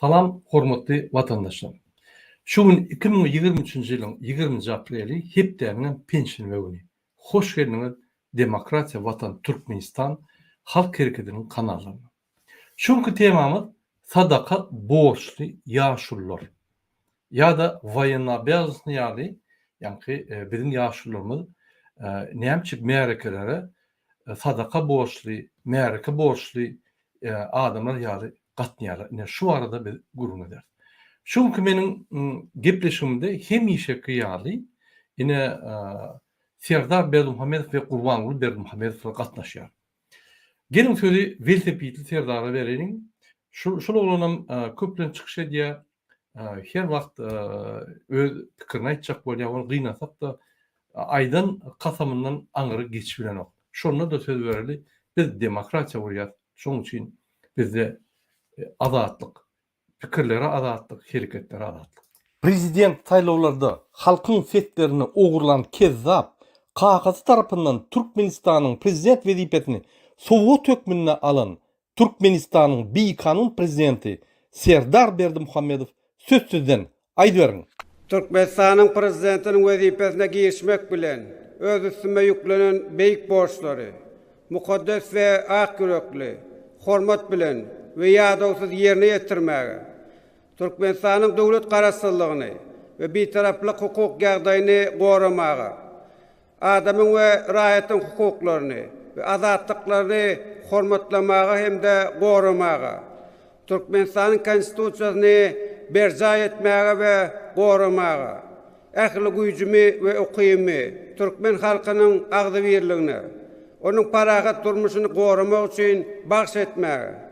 Salam, hormatly vatandaşlar. Şu gün 2023 yılın 20 apreli hepderinin pension veguni. Hoş geldiniz Demokratiya Vatan Türkmenistan Halk Hareketi'nin kanallarına. Şunki temamız sadaka borçlu yaşullar. Ya da vayına beyazını yani bizim yaşullarımız neyemçik meğrekelere sadaka borçlu, meğreke borçlu adamlar yani katniyarlar. Yani şu arada bir gurun eder. Şunki menin gepleşimde hemişe kıyalı yine Serdar Berdimuhamedov ve Qurbanqulu Berdimuhamedov katnaşıyor. Gelin sözü veltepiyetli Serdar'a verelim. Şol olanam köplen çıkış ediyor. Her vakt öz pikirni aytjak bolýar, onu gıynasak da aydan kasamından aňyry geçibilen ok. Şonda da söz bereli, biz demokratiya bolýar. Şoň üçin bizde azatlyk, pikirlere azatlyk, hereketlere azatlyk. Prezident saýlawlarda halkyň setlerini ogurlan kezzap Kagazy tarapyndan Türkmenistanyň prezident wezipetini Sowet hökmüne alan Türkmenistanyň beýkanun prezidenti Serdar Berdimuhamedov sözsüzden aýdyberiň. Türkmenistanyň prezidentiniň wezipesine girişmek bilen öz üstüme yüklenen beýik borçlary, mukaddes we ak yürekli, hormat bilen we ýadawsyz ýerine ýetirmäge, Türkmenistanyň dowlat garaşsyzlygyny we bitaraplyk hukuk ýagdaýyny goramaga, adamyň we raýatyň hukuklaryny we azatlyklaryny hormatlamaga hem-de goramaga, Türkmenistanyň konstitusiýasyny berja etmäge we goramaga, ähli güýjümi we ukymy Türkmen halkynyň agdy birligine, onuň paragat durmuşyny goramak üçin bagş etmäge,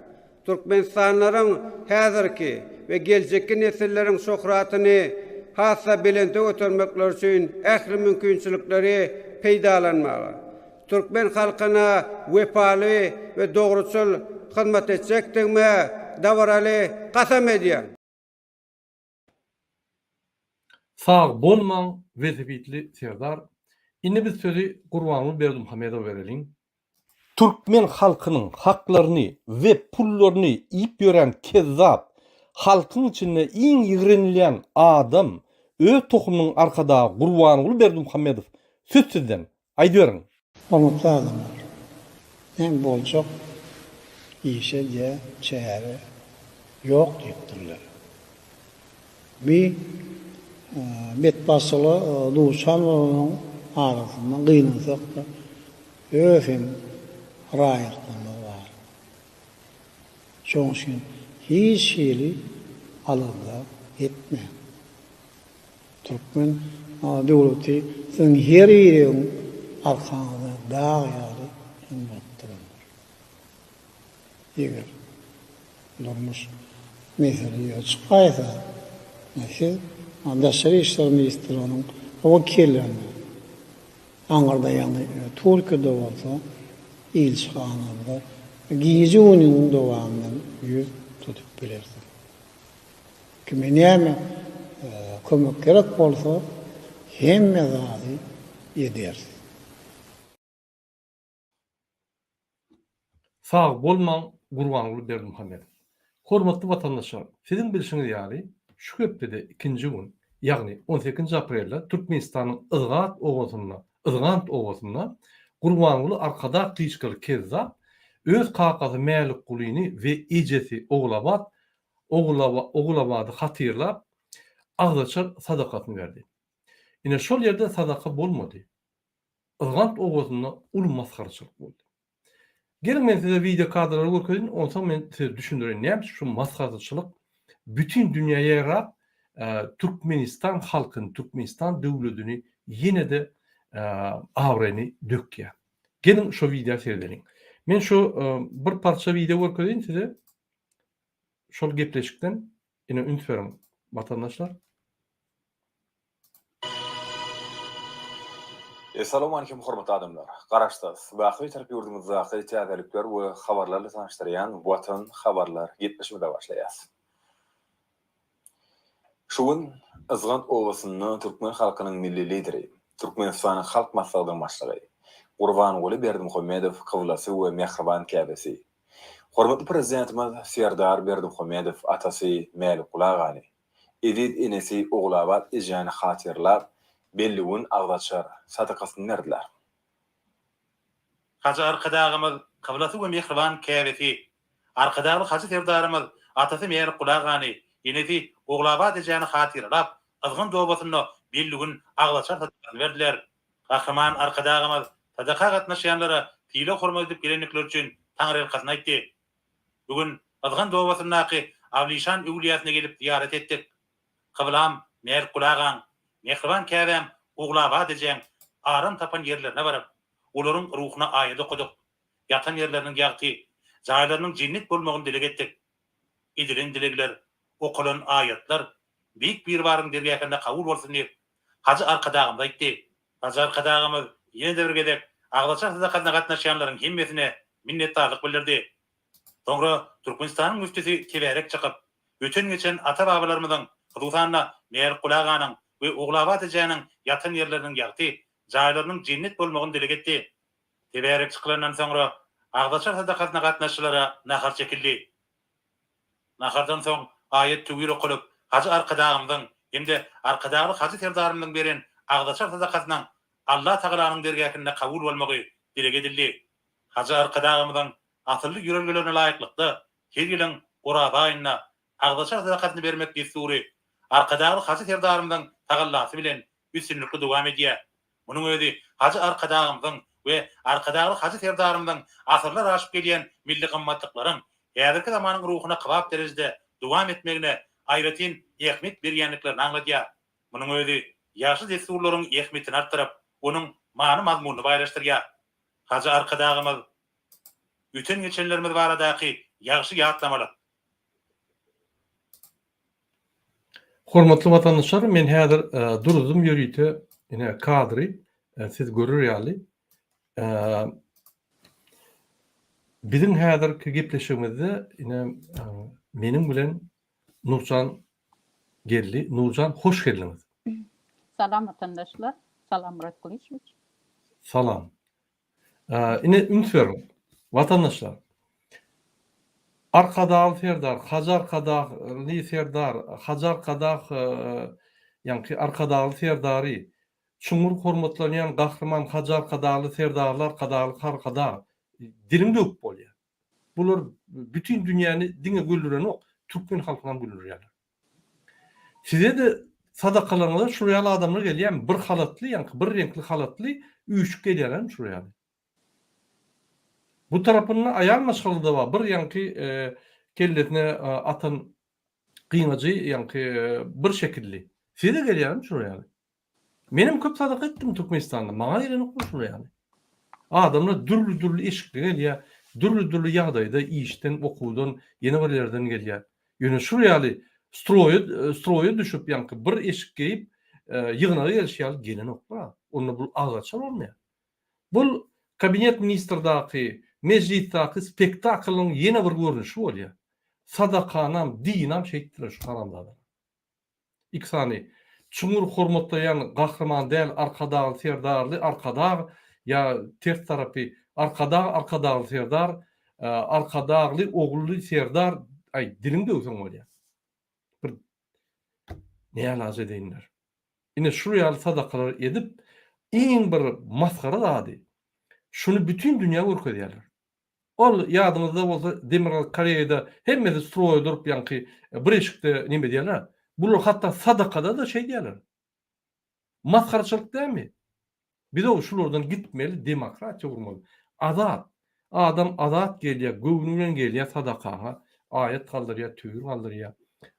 Türkmenistanlaryň häzirki we geljekki nesilleriň şöhratyny hassa belende götürmekler üçin ähli mümkinçilikleri peýdalanmaga, Türkmen halkyna wepaly we dogruçul hyzmat etjekdigme dawraly gasam edýär. Sağ bolmaň wezipetli Serdar. Indi biz sözü Qurbanqulu Berdimuhamedowa berelim. Türkmen halkynyň haklaryny we pullaryny iýip ýören kezzap, halkyň içinde iň ýigrenilýän adam öz tohumynyň arkada Qurbanqulu Berdimuhamedov sözsüzden aýdyberiň. Hormatly adamlar, men boljak işe diye çäre yok diýipdirler. Bet basyly duşanyň arasyndan gynansak da öfem raýatlygy bar. Şoň üçin hiç şeýle alanda etme. Türkmen dowlaty sen her ýeriň arkaňda daýary himmetdiler. Eger durmuş meseleýe çykaýsa, näse Daşary işler ministriniň wekillerini aňarda ýani Türkiýede bolsa ilçhanada giýici unyň dowamyndan ýüz tutup bilerdi. Kime näme kömek gerek bolsa hemme zady eder. Sağ bolmaň Qurbanqulu Berdimuhamedov. Hormatly vatandaşlar, sizin bilişiňiz ýaly şu köpde ikinji gün, ýagny 18 aprelde Türkmenistanyň Izgant owasyna Qurbanqulu arkada gyýçkyly kezzap öz kakazy mälik gulyny we ejesi Oglabady hatyrlap agdaçar sadakatyny berdi. Ine şol ýerde sadaka bolmady. Izgant owasyna ul maskarçylyk boldy. Gelin men size video kadrları görkezin, ondan men size düşündüreyim. Näme şu maskarçylyk bütün dünýäye ýarap Türkmenistan halkyny, Türkmenistan döwletini ýene de awreny dökýär. Gelin şu video seyredelim. Men şu bir parça video görkezin size. Şol gepleşikden ine üns beriň vatandaşlar. Assalamu alaikum hormatly adamlar. Garaşdas, wagty tarap ýurdumyzda wagty täzelikler we habarlarla tanıştyrýan Watan habarlar 70-de başlaýar. Şuň Izgant owasynyň Türkmen halkynyň milli lideri, Türkmenistanyň halk maslahatynyň başlygy Qurbanqulu Berdimuhamedov kıvlası we mehriban käbesi. Hormatly prezidentimiz Serdar Berdimuhamedow atasy Mälik Gulagany, edid enesi Oglabat ejany hatırlap belliwin agdaçar sadakasyny berdiler. Hacı arkadağımız kıblası ve mihriban kâbeti. Arkadağlı hacı sevdarımız atası Mälik Gulagany, enesi Oglabat ejany hatırlap azgın dobasyny belliwin agdaçar sadakasyny berdiler. Kahraman arkadağımız sadaka gatnaşýanlara tile hormat edip gelenekler üçin taňry elkasyny aýtdy. Bugün azgan dobasynaky Avlişan Ewliýasyna gelip ziyaret etdik. Kıblam Mälik Gulagan, mehriban käbem Oglabat ejen aram tapan yerlerine barıp, olaryň ruhuna aýat okuduk. Yatan yerleriniň ýagty, jaýlarynyň cennet bolmagyny dileg etdik. Edilen dilegler, okulan aýatlar büýük bir baryň dergäkinde kabul bolsun diýip hacı arkadağımda aýtdy. Hacı arkadağymyz ýene-de bir gedek agdaçar sadakasyna gatnaşýanlaryň hemmesine minnetdarlyk bildirdi. Soňra Türkmenistanyň müftisi teberek çykyp, öten geçen ata-babalarymyzyň hudusanna Mälik Gulaganyň we Oglabat ejanyň ýatan yerleriniň ýagty, jaýlarynyň cennet bolmagyny dileg etdi. Teberek çykylandan soňra agdaçar sadakasyna gatnaşylara nahar çekildi. Nahardan soň aýat tügür okulyp, hacı arkadağymyzyň hem-de arkadağly hacı serdarymyzyň beren agdaçar sadakasynyň Allah Taalanyň dergäkinde kabul bolmagy dileg edildi. Hacı arkadağymyzyň atyrly ýürelgelerine laýyklykda her ýylyň Orada aýyna agdaçar sadakasyny bermek destury arkadağly hacı serdarymyzyň tagallasy bilen üstünlikli dowam edýär. Munyň özi hacı arkadağymyzyň we arkadağly hacı serdarymyzyň asyrlar aşyp gelýän milli gymmatlyklaryň häzirki zamanyň ruhuna kybap derejede dowam etmegine aýratyn ähmet berýänliklerini aňladýar. Munyň özi ýaşy desturlaryň ähmetini artdyryp, onuň many mazmunyny baýlaşdyrýar. Hacı arkadağymyz öten geçenlerimiz baradaky ýagşy ýatlamaly. Hormatly watandaşlar, men häzir durdum ýörüýte ine kadry siz görýärli. Bizim häzirki gepleşigimizde ine meniň bilen Nurcan geldi. Nurcan, hoş geldiniz. Salam vatandaşlar. Salam Murat Kulişoviç. Salam. Ine ünsüyorum. Vatandaşlar. Arkadağı serdar, hacar kadağlı serdar, hacar kadağ yani arkadağı serdari, çumur hormatlanyan kahraman hacar kadağlı serdarlar, kadağlı karkadağ dilimde yok bolýar. Bular bütün dünýäni diňe güldüren ok, Türkmen halkyna güldürýärler. Size de sadakalaryňyza şuraya adamlar gelýär, bir halatly, yani bir renkli halatly üýüşüp gelýärler şuraya. Bu tarapyny aýal maşgaly da bar. Bir ýanky kelletine atan gynajy ýanky bir şekilli. Size de gelýär şuraya. Menim köp sadaka etdim Türkmenistanda. Maňa ýerine goşulýar. Adamlar dürlü eşikli gelýär. Dürlü ýagdaýda işden, okuwdan, ýene birlerden gelýär. Ýöne şuraya stroýa düşüp ýanky bir eşik geyip ýygyna gelýär, gelen okpa. Onu bu agaçar bolmaýar. Bu kabinet ministrdaky, meclisdaky spektaklyň ýene bir görnüşi bolýar. Sadakanam, dinam şeýtdir şu haramda. İksani çumur hormatlayan gahraman değil, arkadağı serdarlı, arkadağı ya ters tarafı arkadağı serdar, arkadağlı oğullu serdar, ay dilimde uzun oluyor. Bir neye lazım edinler. Yine şuraya sadakalar edip en bir maskara da adı. Şunu bütün dünya urk ediyorlar. Ol yadınızda olsa Demiral Koreýada hemmesi stroýa durup ýanky bir eşikde nime diýerler. Bular hatta sadakada da şey diýerler. Maskaraçylyk dämi? Bir de şulardan gitmeli, demokratiýa urmaly. Azat. Adam azat gelýär, göwnünden gelýär sadakaha. Aýat kaldyrýar, tüýür kaldyrýar.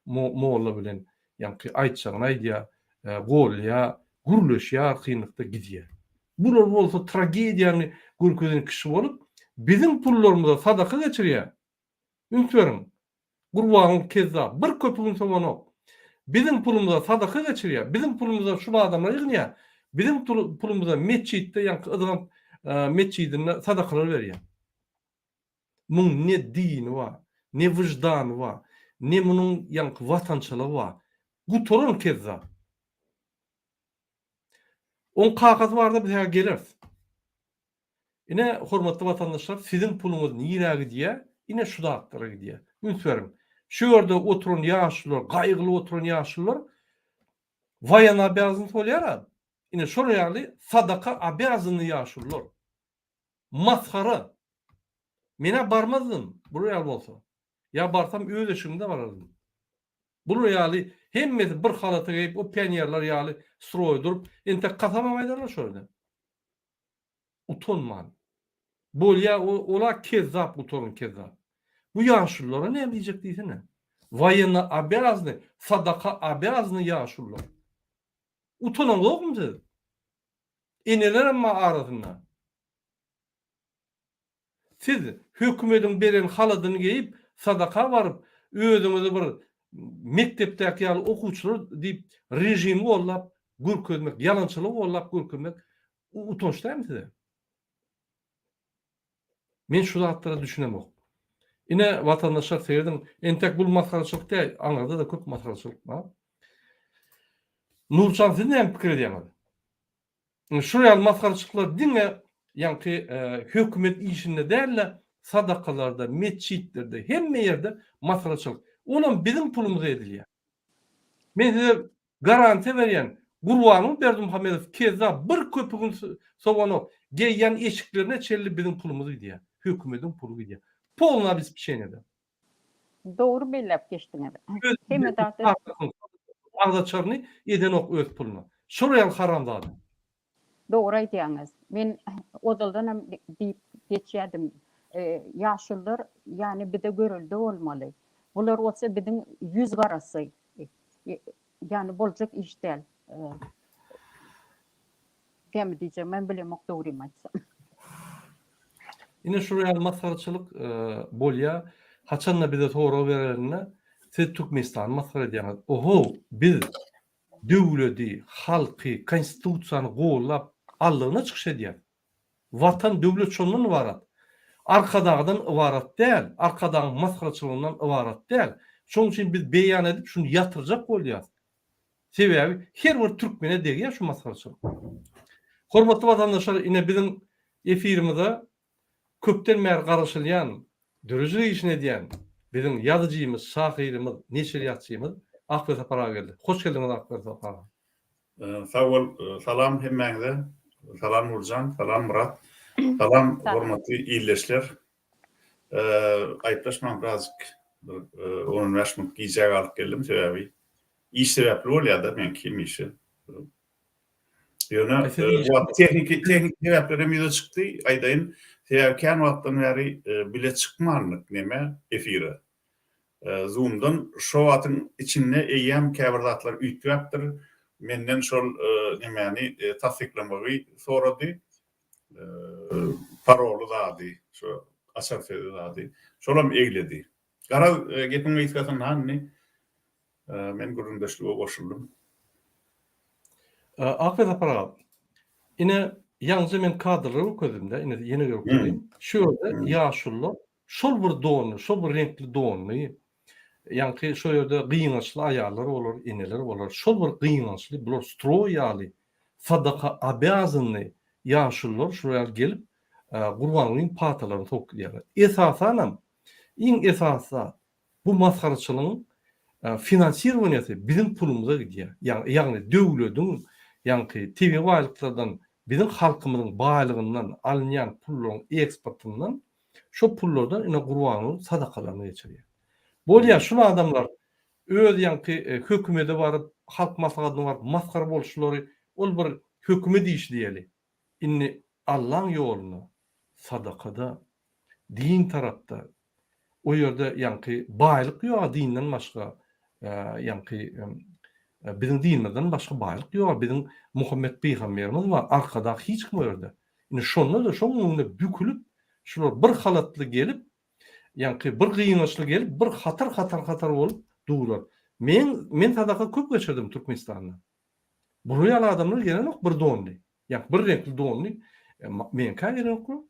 Molla bilen ýanky aýtjagyny aýdýar, golýar, gurleşýär, kynlykda gidýär. Bular bolsa tragediýany görkezden kişi bolup bizim pullarymyza sadaka geçirýär. Ünsüyorum. Gurbagyň kezzap bir köpüň soňa bizim pulumyza sadaka geçirýär. Bizim pulumyza şu adamlar ýygnýar. Bizim pulumyza meçhitde ýanky ıdgam meçhidine sadakalar berýär. Muň ne dini wa, ne wyjdany wa, ne munyň ýanky watançylygy wa. Gutoran kezzap. On kagaz barda biz geleriz. Ine hormatly vatandaşlar, sizin pulunuz nirä gidýär? Ine şu dağıtlara gidiyor. Ünsverim. Şu orada oturun yaşlılar, kaygılı oturun yaşlılar, vayan abiyazını tolyara. Ine şuraya sadaka abiyazını yaşlılar. Maskara. Mene barmazdım. Buraya olsa. Ya barsam öyle şimdi varardım. Buraya hemmeti bir halata giyip o pionierler yali stroy durup ente katamamaydılar şöyle. Utonman. Bolya ola kezzap utonun kezzap. Bu yaşlılara ne diyecek diysene? Vayına abiyazını, sadaka abiyazını yaşlılar. Utonan yok mu siz? İneler ama arasında. Siz hükümetin beren haladını giyip sadaka varıp özünüzü bir mektepdeki ýaly okuwçylar diýip rejimi gollap gürkezmek, ýalançylyk gollap gürkezmek utanç däl mi size? Men şu zatlara düşünemok. Ine watandaşlar seýerdim, entek bul maskaraçylyk däl, aňarda da köp maskaraçylyk bar. Nurcan siz näme pikir edýäňiz? Şuraya maskaraçylyklar diňe ýanky hökümet işinde däl, sadakalarda, mesçitlerde, hemme ýerde maskaraçylyk. Olam bizim pulumuz edilýär. Men size garanti berýän, Gurbanyň Berdimuhammedow keza bir köpügün sowanyp geýýän eşiklerine çelli bizim pulumuz idýär. Hökümetiň pulu idýär. Polna biz bir şey näde. Doğru bellep geçtiňiz. Hemme dağıtı Agdaçarny eden ok öz puluna. Şuraya haramdady. doğru aýdýaňyz. Men odaldan hem diýip geçýärdim. Yaşlılar yani bir de görüldü olmalı. Bular olsa bizim yüz garası. Yani bolacak iş değil. Dem diyeceğim ben bilemek doğruyum açsam. Ine şuraya maskaraçylyk bolýa haçanla bize toğra berenine siz Türkmenistan maskara edýäňiz. Oho, biz döwleti, halky, konstitusiýany gollap allygyna çykyş edýär. Watan döwlet şondan ibarat. Arkadağdan ibarat däl, arkadagyň maskaraçylygyndan ibarat däl. Şoň üçin biz beýan edip şunu ýatyrjak bolýar. Sebebi her bir türkmene degýär şu maskaraçylyk. Hormatly watandaşlar, ine bizim efirimizde köpden bäri garaşylýan, dürüjlik işini edýän bizim ýazyjymyz, şahyrymyz, neşriýatçymyz Akbert Apara geldi. Hoş geldiňiz Akbert Apara. Sağ ol, salam hemmeňize. Salam Nurcan, salam Murat. Salam hormatly ýerleşler. Aýplaşmaň birazjyk onun raşmyk giýjek alyp geldim sebebi. İş sebäpli bolýar-da men kim işi. Ýöne tehnik sebäplerden ýüze çykdy. Aýdaýyn sebäpkän wagtdan bäri bile çykmanlyk neme efire. Zoom'dan şo watyň içinde eýem käbirdatlar üýtüpdir. Menden şol nemeni tasdiklamagy sorady. Parolu dady, şo açar fedi dady. Şolam egledi. Gara gepin ýetgäsen hanny? Men gurundaşlyga goşuldum. Akbet Apara, ine ýalnız men kadrlary gözümde, ine ýene görkezdim. Şu ýerde ýaşullar, şol bir donu, şol bir renkli donu, ýanky şo ýerde gyýnaçly aýallar bolar, ineler bolar. Şol bir gyýnaçly, bular stroy ýaly, sadaka abyazyny ýaşullar şuraya gelip Gurbanyň patalaryny tokýar. Esasanam, iň esasa bu maskaraçylygyň finansirowaniýasy bizim pulumuza gidýär. Ýagny döwletiň ýanky TV baýlyklardan bizim halkymyzyň baýlygyndan alınýan pullaryň eksportyndan şo pullardan ine Gurbanyň sadakalaryna geçirýär. Bolýar şunu adamlar öz ýanky hökümete baryp halk maslahatyna baryp maskara boluşlary ol bir hökümet işi diýeli. Inni Allah'ın ýoluna sadakada, din tarapda o ýerde ýanky baýlyk ýok, dinden başga ýanky bizim dinimizden başga baýlyk ýok. Bizim Muhammed Peýgamberimiz bar, arkada hiç kim ýerde. Ine şonda da şoň öňünde bükülip, şular bir halatly gelip, ýanky bir gyýnaçly gelip, bir hatar bolup duýlar. Men sadaka köp geçirdim Türkmenistanda. Buraya adamlar gelen ok bir donly. Ýa bir renkli donly. Men kaýer okul.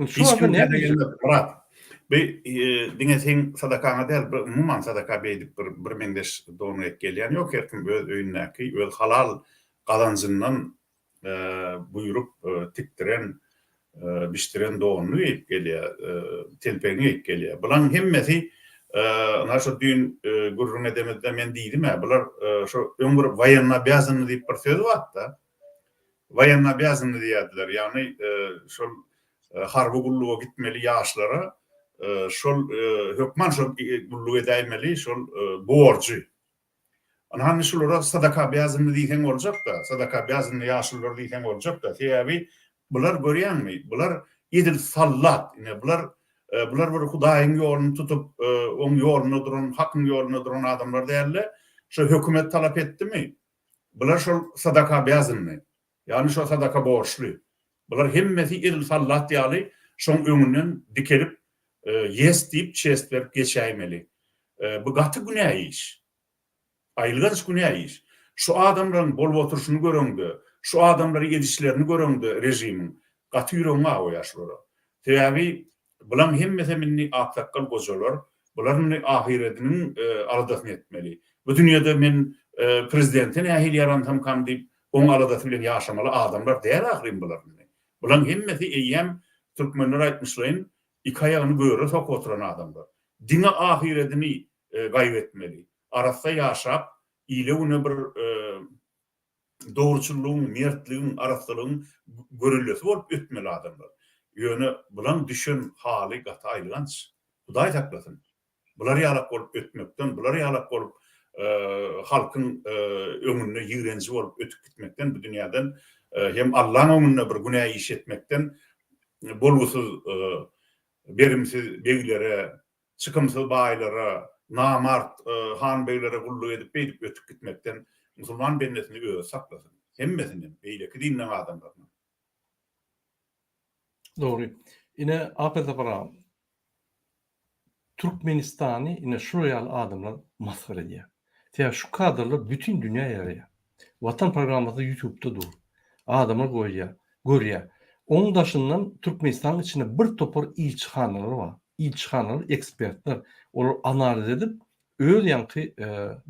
Şu anda ne Murat? Be diňe sen sadakaňa däl, umuman sadaka beýdip bir mendeş donu ek gelýän ýok, herkim öz öýündäki, öz halal gazanjyndan buýrup tikdiren biştiren doğunu geyip gelýär, telpegini geyip gelýär. Bulan hemmesi naşo dün gurrun edemede men diýdim, bular şu ömür vayanna bязаны diýip bir söz watda. Vayanna bязаны diýerdiler. Yani şol harby gulluğa gitmeli ýaşlara şol hökman şol gulluğa edämeli şol borçy. Anhan şulara sadaka bязаны diýen boljak da, sadaka bязаны ýaşlylar diýen boljak da. Täbi bular görýänmi? Bular edil sallat. Bular bir Hudaýyň ýolunu tutup, oň ýoluna duran, hakyň ýoluna duran adamlar däller. Şu hökümet talap etdimi? Bular şol sadaka bязаны. Yani şu sadaka borçly. Bular hemmesi edil sallat ýaly, şoň öňünden dikelip yes diýip çest berip geçäýmeli. Bu gaty günäh iş. Aýlygans günäh iş. Şu adamlaryň bolup oturşyny göreňdi, şu adamlaryň edişlerini göreňdi rejimiň. Gaty ýüregiňe aýaşlar. Täbi bulan hemmesi minni aktakkal gojalar, bularny ahiretiniň aladatyny etmeli. Bu dünýede men prezidentin ähil ýarantam kam diýip oň aladaty bilen ýaşamaly adamlar däl ahyryň bularny. Bulan hemmesi eýem türkmenler aýtmyşlaryň iki aýagyny göre sok oturan adamlar. Dine ahiretini gaýbetmeli. Arasda ýaşap, ýylygyny bir dogruçylygyň, mertligiň, araslygyň görüllesi bolup ötmeli adamlar. Ýöne bulan düşün haly gaty aýlygans. Hudaý taklasyn. Bular ýalak bolup ötmekden, bular ýalak bolup halkyň öňünde ýigrenji bolup ötüp gitmekden, bu dünýäden hem Allahyň öňünde bir günäh iş etmekden bolgusyz berimsiz beglere, çykymsyz baýlara, namart han beylere gulluq edip beýdip ötüp gitmekden musulman bendesini öýe saklasyn. Hemmesini beýleki dinlen adamlaryny. Doğru. Ine apeta para Türkmenistan'ı ine şuraya adamlar maskara diye. Ya şu kadrlar bütün dünya yaraya. Vatan programı da YouTube'da dur. Adamlar görüyor. Onun dışından Türkmenistan içinde bir topar ilçihanlar var. İlçihanlar, ekspertler. Onu analiz edip öyle yankı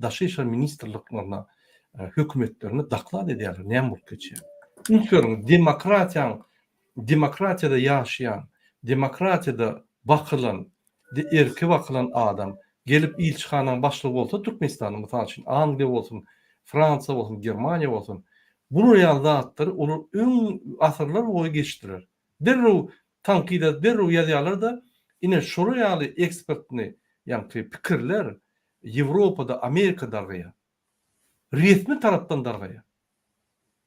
Daşy işler ministerliklerine, hükümetlerine daklat ediyorlar. Ne bu geçiyor? Çünkü demokratiyada yaşayan, demokratiyada bakılan, erki bakılan adam gelip ilçihanaň başlygy bolsa Türkmenistan'ın mesela için Angliýa bolsun, Fransa bolsun, Germaniýa bolsun. Bu real zatlary olar öň asyrlar boýy geçdiler. Derru tankida, derru ýazýarlar da ine şu ýaly ekspertni, ýani pikirler Ýewropada, Amerikada dargaýa. Resmi tarapdan dargaýa.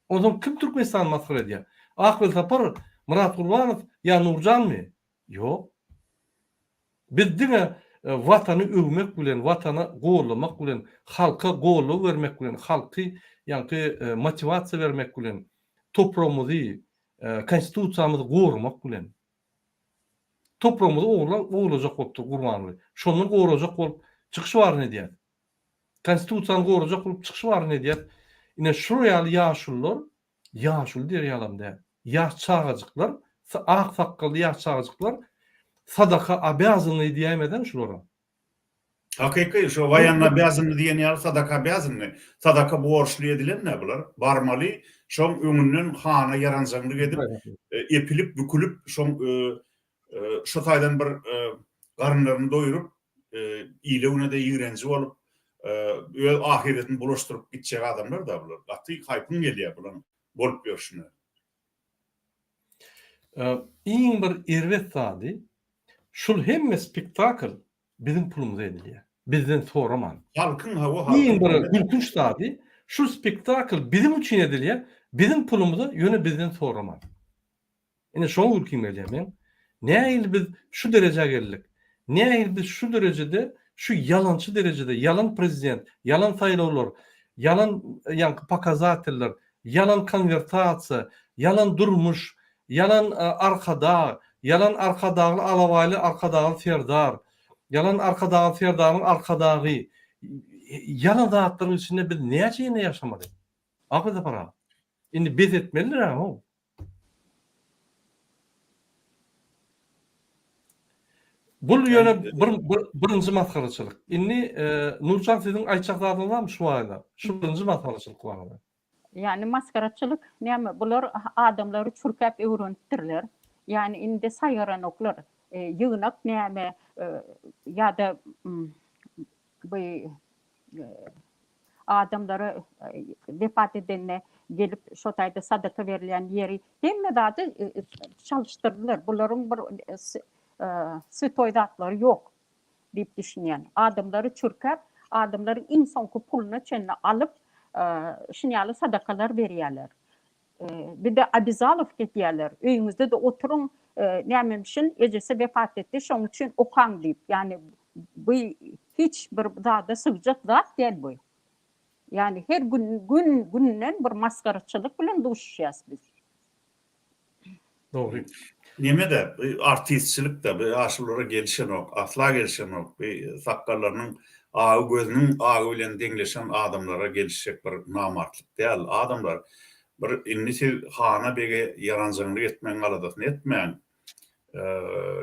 Ondan kim Türkmenistan maskara edýär? Akbil tapar Murat Gurbanow ya Nurjanmy? Ýok. Biz dine watany öwmek bilen, watana gollamak bilen, halka gollu vermek bilen, halky ýani motivasiýa vermek bilen, toprağymyzy, konstitusiýamyzy gormak bilen. Toprağymyzy oglajak bolup Gurbanow. Şonu gorajak bolup çykyş bar edýär. Konstitusiýany gorajak bolup çykyş bar edýär. Ine şu ýaly ýaşullar, ýaşul derýalamda, ýaş çağajyklar, ak sakally ýaş çağajyklar sadaka bязаны diýmeden şulara. Hakyky şu vayanna bязаны diýen ýaly sadaka bязаны, sadaka borçly edilen ne bular? Barmaly şoň öňünden hana yaranjaglyk edip, epilip bükülip şoň şu taýdan bir garynlaryny doýurup, ýylygyna da ýigrenji bolup, öýe ahiretini bulaşdyryp gitjek adamlar da bular. Gaty haýpyň gelýär bulan bolup ýörşüne. İň bir erwet zady şul hemme spektakl bizim pulumyza edilýär. Bizden soraman. Halkyň hawa İň bir gülkünç zady şu spektakl bizim üçin edilýär. Bizim pulumyza ýöne bizden soraman. Ine şoň ülküm edýär men. Näil biz şu derejege geldik? Näil biz şu derejede, şu yalançı derejede, yalan prezident, yalan saýlawlar, yalan ýani pakazateller, yalan konvertasiýa, yalan durmuş, yalan arkada, yalan arkadagly alawaly arkadagly serdar, yalan arkadagly serdaryň arkadagy, yalan zatlaryň içinde biz näçe ýaşamadyk? Akyda para. Indi bez etmeliler ama. Bu ýöne birinji maskaraçylyk. Indi Nurjan siziň aýtjak zadyňyz barmy şu wagtda? Şu birinji maskaraçylyk wagtda. Yani maskaraçylyk näme? Bular adamlary çürkäp öwrenipdirler. Yani indi saýaranoklar, ýygnak näme ýa-da bu adamlara vefat edenne gelip şo taýda sadaka berilen ýeri hemme zady çalışdyrdylar. Bularyň bir swetoý zatlary ýok diýip düşünýän. Adamlary çürkep, adamlaryň insonky puluna çenne alyp şinýaly sadakalar berýärler. Bir de Abizalov getýärler. Öýüňizde de oturuň, nämemişin ejesi vefat etdi, şoň üçin okan diýip. Yani bu hiç bir zada sığjak zat däl bu. Yani her günden bir maskaraçylyk bilen duşýas biz. Doğru. Neme de artistçilik de bir aşılara gelişen ok, asla gelişen ok, bir sakkarlarının ağı gözünün ağı bilen dengleşen adamlara gelişecek bir namartlık değil. Adamlar bir innisi hana bege yaranjylyk etmeň galadasyny etmeň,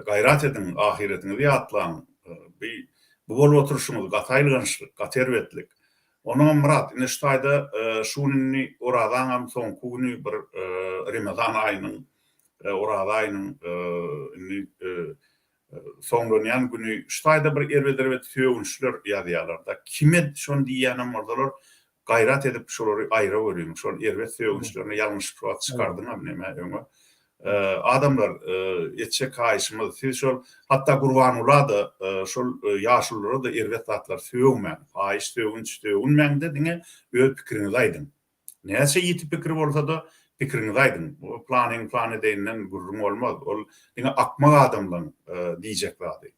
gayrat edin ahiretini bir atlan, bir bu bolup oturuşumuz gataýlygynçlyk, gaterwetlik. Onun murat, ine ştaýda şuny oradan soňky güni bir Ramazan aýynyň orada aýynyň soňlanýan güni ştaýda bir erwederwet söýgünçler ýazýarlar da kime şonu diýýänem bolsalar gayrat edip şolary aýra görýän, şol erwet söýgünçlerini ýalňyş proat çykardyňam näme öňe. Adamlar etçe kaýşymyz, siz şol hatta Gurbanula da şol ýaşullara da erwet zatlar söýgmän, aýyş söýgünçde diňe öz pikiriňizi aýdyn. Näse ýetip pikir bolsa da pikiriňizi aýdyn. Bu plan edeýinden gurrun bolmaz. Ol diňe akmak adamlaryň diýjek zady.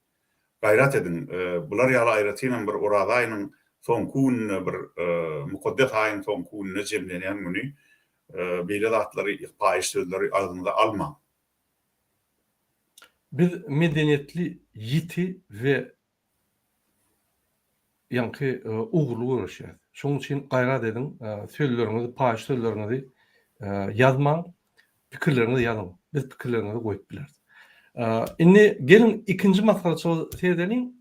Gayrat edin. Bular ýaly aýratynyň bir orada aýynyň soňky gününe bir mukaddes aýyň soňky gününe jemlenýän güni beýle zatlary paýyş sözleri ağzynıza almaň. Biz medeniyetli yiti ve yankı uğurlu görüşýär. Şoň üçin gayrat edin, sözleriňizi, paýyş sözleriňizi yazmaň, pikirleriňizi ýazmaň. Biz pikirlerinizi goýup bilerdi. Indi gelin ikinji masalaçyly seýredelim.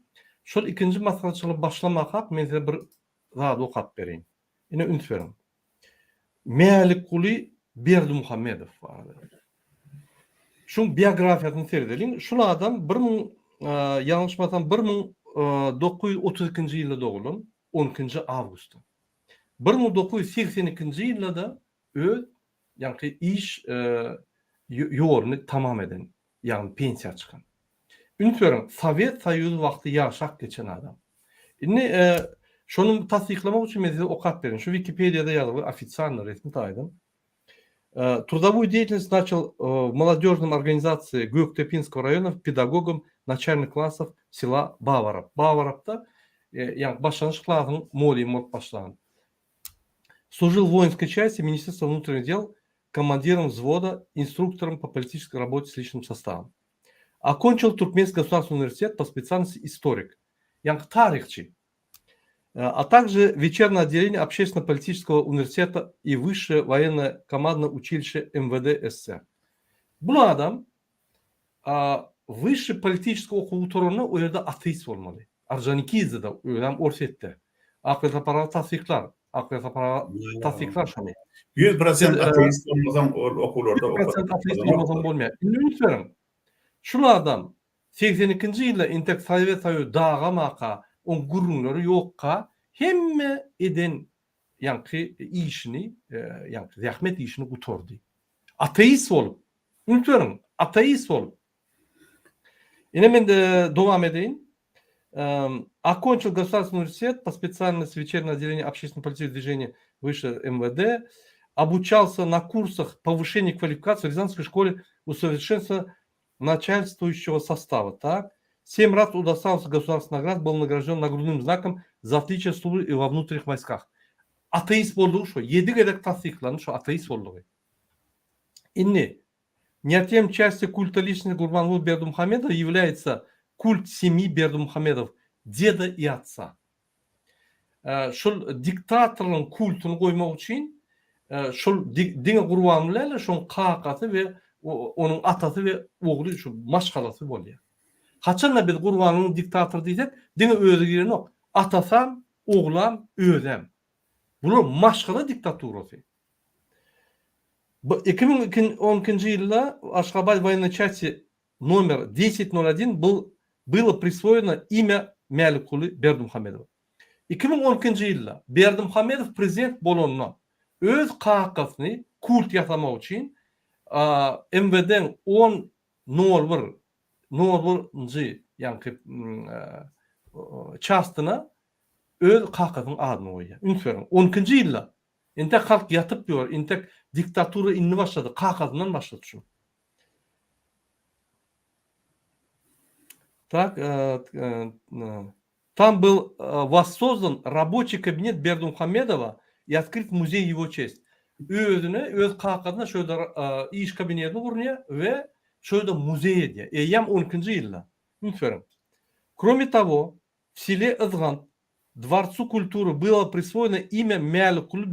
Şol ikinji masalaçyly başlamak men size bir zat okap bereyim. Ine üns berin. Mealik Kuly Berdimuhammedow bardy. Şoň biografiýasyny seýredelim. Şol adam 1932-nji ýylda dogulun, 12-nji awgustda. 1982-nji ýylda öz ýa-ni iş ýoluny tamam eden, ýa-ni pensiýa çykan. Ünsörüm, Sovet Soýuzy wagty ýaşak geçen adam. Indi şonu tasdiklamak üçin men size okap berin. Şu Wikipedia'da ýazyl ofitsialny resmi taýdym. Трудовую деятельность начал в молодежном организации Göktepinskого района педагогом начальных классов села Баваров. Баваров'da yani başlangıç klasının muallim olup başlagan. Служил в воинской части Министерства внутренних дел командиром взвода, инструктором по политической работе с личным составом. Окончил Туркменский государственный университет по специальности историк, yani tarihçi, а также вечернее отделение Общественно-политического университета и Высшее военное командное училище МВД СССР. Bu adam высшее политическое okuw turuna o ýerde ateist bolmaly. Arjanikizde öýlem orsetde. Akıl tasdiklar şonu. 100% ateist olmasan okullarda 100% ateist olmasan bolmaýar. Indi söýlerim. Şol adam 82-nji ýylda Intek Sovet Soýuzy dagamaka, on gurunlary ýokka hemme eden ýa-ni işini, ýa-ni zähmet işini gutordy. Ateist bolup. Üntörim, ateist bolup. Ine men de dowam edeýin. Окончил Государственный университет по специальности вечернее отделение общественно-политического движения Высшее МВД, обучался на курсах повышения квалификации в Рязанской школе усовершенствования начальствующего состава. Так? 7 раз удостаивался государственных наград, был награжден нагрудным знаком за отличие службы и во внутренних войсках. Атеист болдугу шо, 7 кадак tasdiklany şo ateist boldugy. Indi неотъемлемой частью культа личности Гурбангулы Бердимухамедова является культ семьи Бердимухамедов, деда и отца. Şol diktatorluň kultuny goýmak üçin şol diňe Gurbanulä şoň kakasy we onuň atasy we ogly şu maşgalasy bolýar. Haçanda biz Gurbanulyň diktator diýsek, diňe özü giren ok. Atasam, oglam, özem. Bular maşgala diktaturasy. 2012 yılda Ашхабад военной части номер 1001 было присвоено имя Мәлікқұлы Бердімұхамедова. 2012 yılda Berdimuhamedov prezident bolonuna öz qaqasını kult yasamak için MVD'nin 10 nolvırıncı yani çastına öz qaqasının adını koyuyor. Ünsörün 12 yılda inte halk yatıp diyor, inte diktaturu inni başladı, qaqasından başladı şu. Так, там был воссоздан рабочий кабинет Бердымухамедова и открыт музей его честь. Özüne, öz qaqasına şöyle iş kabinetini kurnuyor ve şöyle muzey diye. Eyyam 12 yılda. Кроме того, в селе Ызган Дворцу культуры было присвоено имя Мәлікқұлы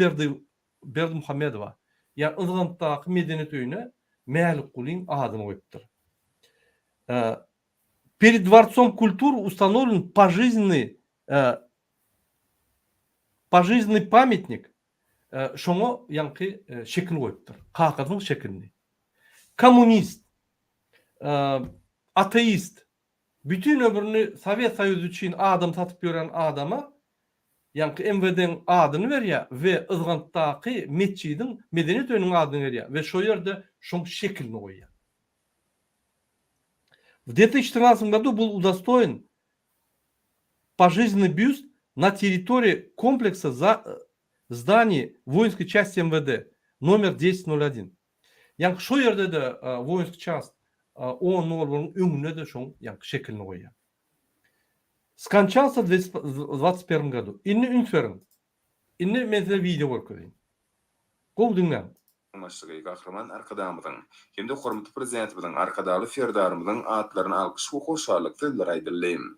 Бердімухамедова. Yani Ызгандагы medeniyet öýüne Мәлікқұлын adını koyuptur. Перед Дворцом культуры установлен пожизненный памятник, şoňa ýanky şekil goýupdyr. Qaqasyň şekilini. Komünist, ateist, bütün ömrünü Sovet Soýuzy üçin adam satyp gören adama ýanky MVD'nin adyny berýär we Izgandagy mesçidin medeniyet öýünüň adyny berýär we şo ýerde şoň şekilini goýýar. В 2014 году был удостоен пожизненный бюст на территории комплекса зданий воинской части МВД номер 1001. Yani şu yerde de воинский часть 1001'ın öňüne de şoň yani şekilini goýýar. Скончался в 2021 году. Inni ünsörün. Inni mesela video görkezin. Gol dinlen. Maşlygy gahraman arkadamyň hemde hormatly prezidentimiň arkadaly ferdarymyň atlaryny alkyş we hoşarlyk dilleri aýdylýym.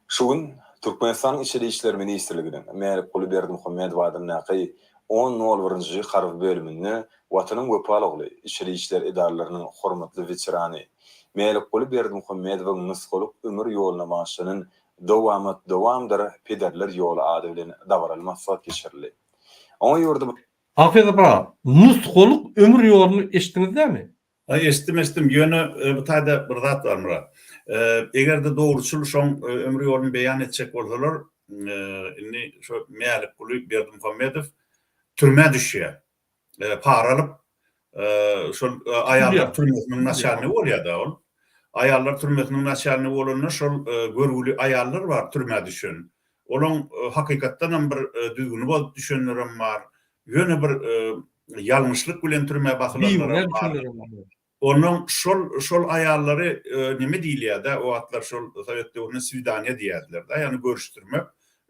Şuň Türkmenistan Içeri işler Ministrliginden Mälikquly Berdimuhamedov adyny 10-1-nji harby bölümini watanyň göpaly içeri işler idaralarynyň hormatly veterany Mälikquly Berdimuhamedowyň nusgalyk ömür ýoluna başlanyň dowamdyr pederler ýoly ady bilen dawaralmasy geçirildi. Oňa ýurdy Afiyet olsun. Nusgalyk ömür ýoluny eşitdiňiz mi? Estim ýöne bu taýda bir zat bar mı? Egerde doğruçul şoň ömür ýoluny beýan etjek bolsalar, inni şo Mälikquly Berdimuhamedov türme düşýär. Paralyp şol aýallar türmesiniň naçarny bolýar da ol. Aýallar türmesiniň naçarny bolanyna şol görgüli aýallar bar türme düşen. Olaň hakykatdan bir düzgünü bolup düşenlerim bar. Ýöne bir ýalňyşlyk bilen türme basylanlar bar. Onun şol ayarları nime diýilýär da o atlar şol Sovet döwründe svidaniýa diýerler da, ýani görüşdirmek,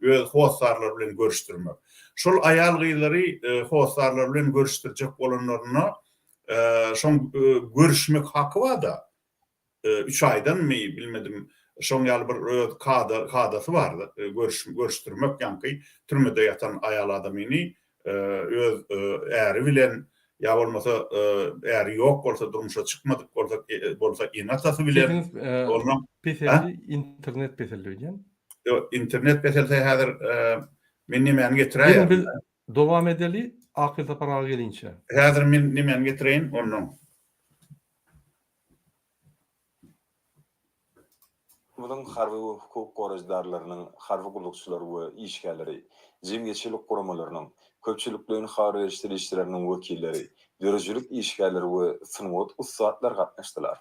öz howsarlar bilen görüşdirmek. Şol ayal gyýlary howsarlar bilen görüşdirjek bolanlaryna şoň görüşmek haky bar da 3 aýdan mi bilmedim şoň ýaly bir kadasy bardy. Görüşdirmek ýanky türmede ýatan ayal adamyny öz äri bilen ya olmasa eğer yok olsa durmuşa çıkmadık olsa inatası bile ondan internet beseliyken internet beselse hazır men getireyim devam edeli akılda para gelince hazır men getireyim ondan Bunun harby hukuk gorajdarlarynyň, harby gulukçylary we işgärleri, jemgyçilik guramalarynyň, köpçülikliğin xarejtirişlerinin vekilleri, dörücülük işgärleri we sınwat ustadlar gatnaşdylar.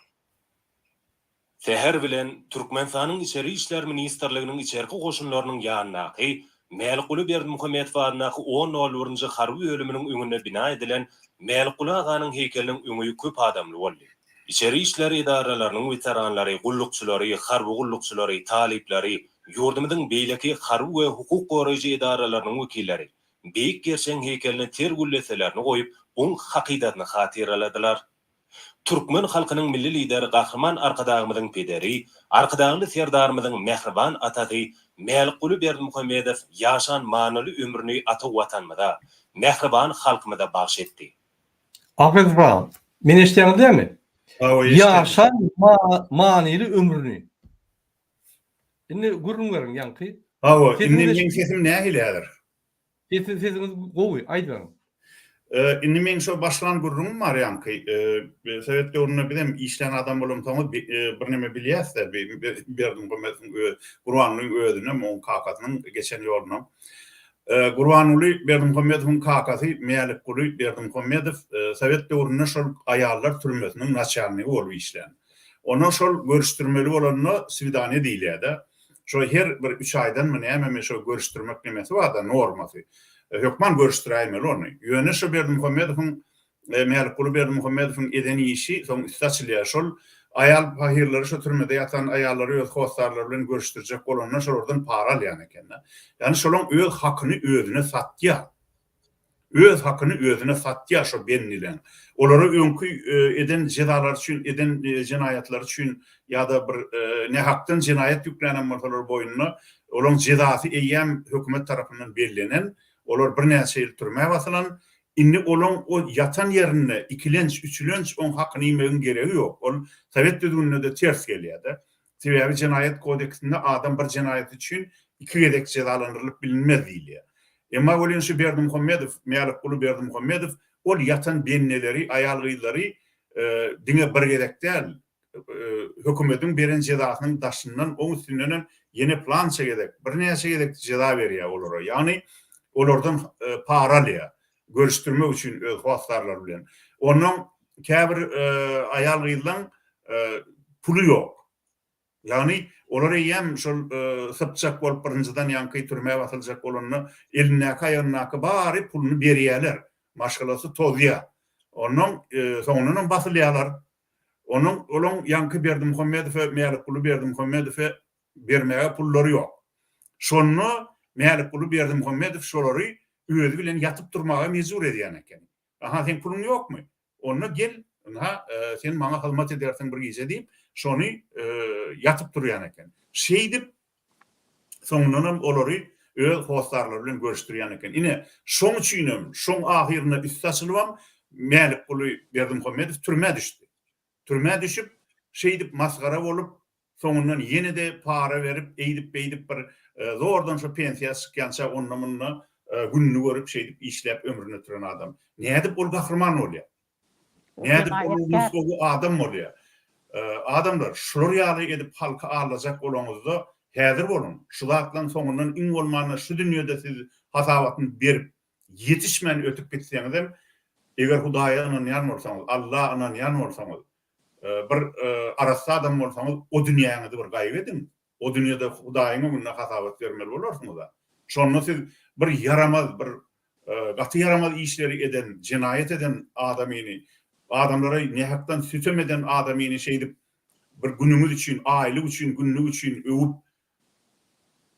Seher bilen Türkmenistanyň içeri işler ministrliginiň içerki goşunlarynyň ýanynaky Mälikquly Berdimuhamedov adyny 10-nji harby bölüminiň öňüne bina edilen Mälikquly aganyň heýkeliniň öňü köp adamly boldy. İçeri işler idaralarynyň veteranlary, gullukçylary, harby gullukçylary, talipleri, ýurdumyzyň beýleki harby we hukuk goraýjy idaralarynyň wekilleri beýik gerçeň heýkelini tergülleselerini goýup, oň hakydatyny hatyraladylar. Türkmen halkynyň milli lideri gahryman arkadagymyzyň pederi, arkadagyny serdarymyzyň mehriban ataty Mälikquly Berdimuhamedov ýaşan manyly ömrüni ata watanmyda, mehriban halkymyda bagş etdi. Afiyet olsun. Men eşitýäňiz diýermi? Ýaşan manyly ömrüni. Indi gurrunlaryň ýanky. Hawa, indi men sesim nähilýär? Sesiniz gowy, aýdýan. Inni men şo başlan gurrun var ýanky. Sowet döwründe bilem işlen adam bolum taňy bir neme bilýäs-de berdim gometin Gurbanulyň özüne mon kakatynyň geçen ýoluna. Gurbanuly Berdimuhammedowyň kakasy Melik Guly Berdimuhammedow Sowet döwründe şol aýallar türmesiniň naçarlygy bolup işlen. Ona şol görüşdirmeli bolanyny swidany diýilýär. Şo her bir 3 aýdan mene şo görüşdirmek nemesi bar da normasy. Hökman görüşdirýärler onu. Ýöne şo Berdimuhammedowyň Melik Guly Berdimuhammedowyň edeni işi soň üstaçylýar şol ayal pahirleri şo türmede yatan ayalları öz hostarlar bilen görüşdirjek bolanyna şolordan para alýan eken. Yani şolong öz hakyny özüne satýar. Öz hakyny özüne satýar şo bennilen. Olary öňkü eden jedalar üçin, eden jinayatlar üçin ýa-da bir ne hakdan jinayat ýüklenen bolsalar boýunna olaryň jedasy eýem hökümet tarapyndan berilenen, olar bir näçe ýyl türmäge basylan. Inni olong o yatan yerine ikilenç, üçlenç on hakkını yemeğin gereği yok. Ol Sowet düzgünlüğünde de ters geliyor. Sebebi Cinayet Kodeksinde adam bir cinayet için 2 gedek cezalandırılıp bilinmez değil. Emma olin şu Berdimuhammedow, Melik Guly Berdimuhammedow ol yatan benneleri, ayalgıları dine bir gedek değil. Hökümetin beren cezasynyň daşyndan oň üstünden yeni plan çegedek, bir näçe gedek ceza berýär olara. Yani olardan para alýar. Görüşdürme üçin öz hostarlar bilen. Onun käbir ayal gyýylan pulu ýok. Yani olar eýem şol sypçak bolup birinjiden ýanky türmäge basyljak bolanyny elinäki aýanyňky bary pulunu berýärler. Maşgalasy tozýar. Onun soňunyň basylýarlar. Onun ýanky Berdimuhammedow, Melik Guly Berdimuhammedow bermäge pullary ýok. Şonu Melik Guly Berdimuhammedow şolary özü bilen yatıp durmaga mecbur edýän eken. Aha sen pulun ýokmy? Onu gel, sen maňa hyzmat edersiň bir gije diýip, şonu yatıp durýan eken. Şeýdip soňundan olary öz hostarlar bilen görüşdirýän eken. Ine şoň üçinem, şoň ahyrynda üstaçylybam Melik Guly Berdimuhammedow türmäge düşdi. Türmäge düşüp şeýdip masgara bolup soňundan ýene-de para berip, eýdip bir zordan şu pensiýa çykýança onunla gününü görüp şeydip işlep ömrünü türen adam. Nädip ol gahrman bolýar? Nädip ol adam bolýar? Adamlar şular ýaly edip halka alajak bolanyňyzda häzir bolun. Şulatlan soňundan iň bolmanyny şu dünýede siz hasabatyny berip ýetişmän ötüp gitseňiz hem eger Hudaýa inanýan bolsaňyz, Allah inanýan bolsaňyz, bir arasda adam bolsaňyz o dünýäňizi bir gaýbedin. O dünýede Hudaýyň önüne hasabat bermeli bolarsyňyz. Şonu siz bir yaramaz, bir gatı yaramaz işleri eden, cinayet eden adamlara ne hakdan sütem eden adamini şeydip bir günümüz için, aile için, günlük için övüp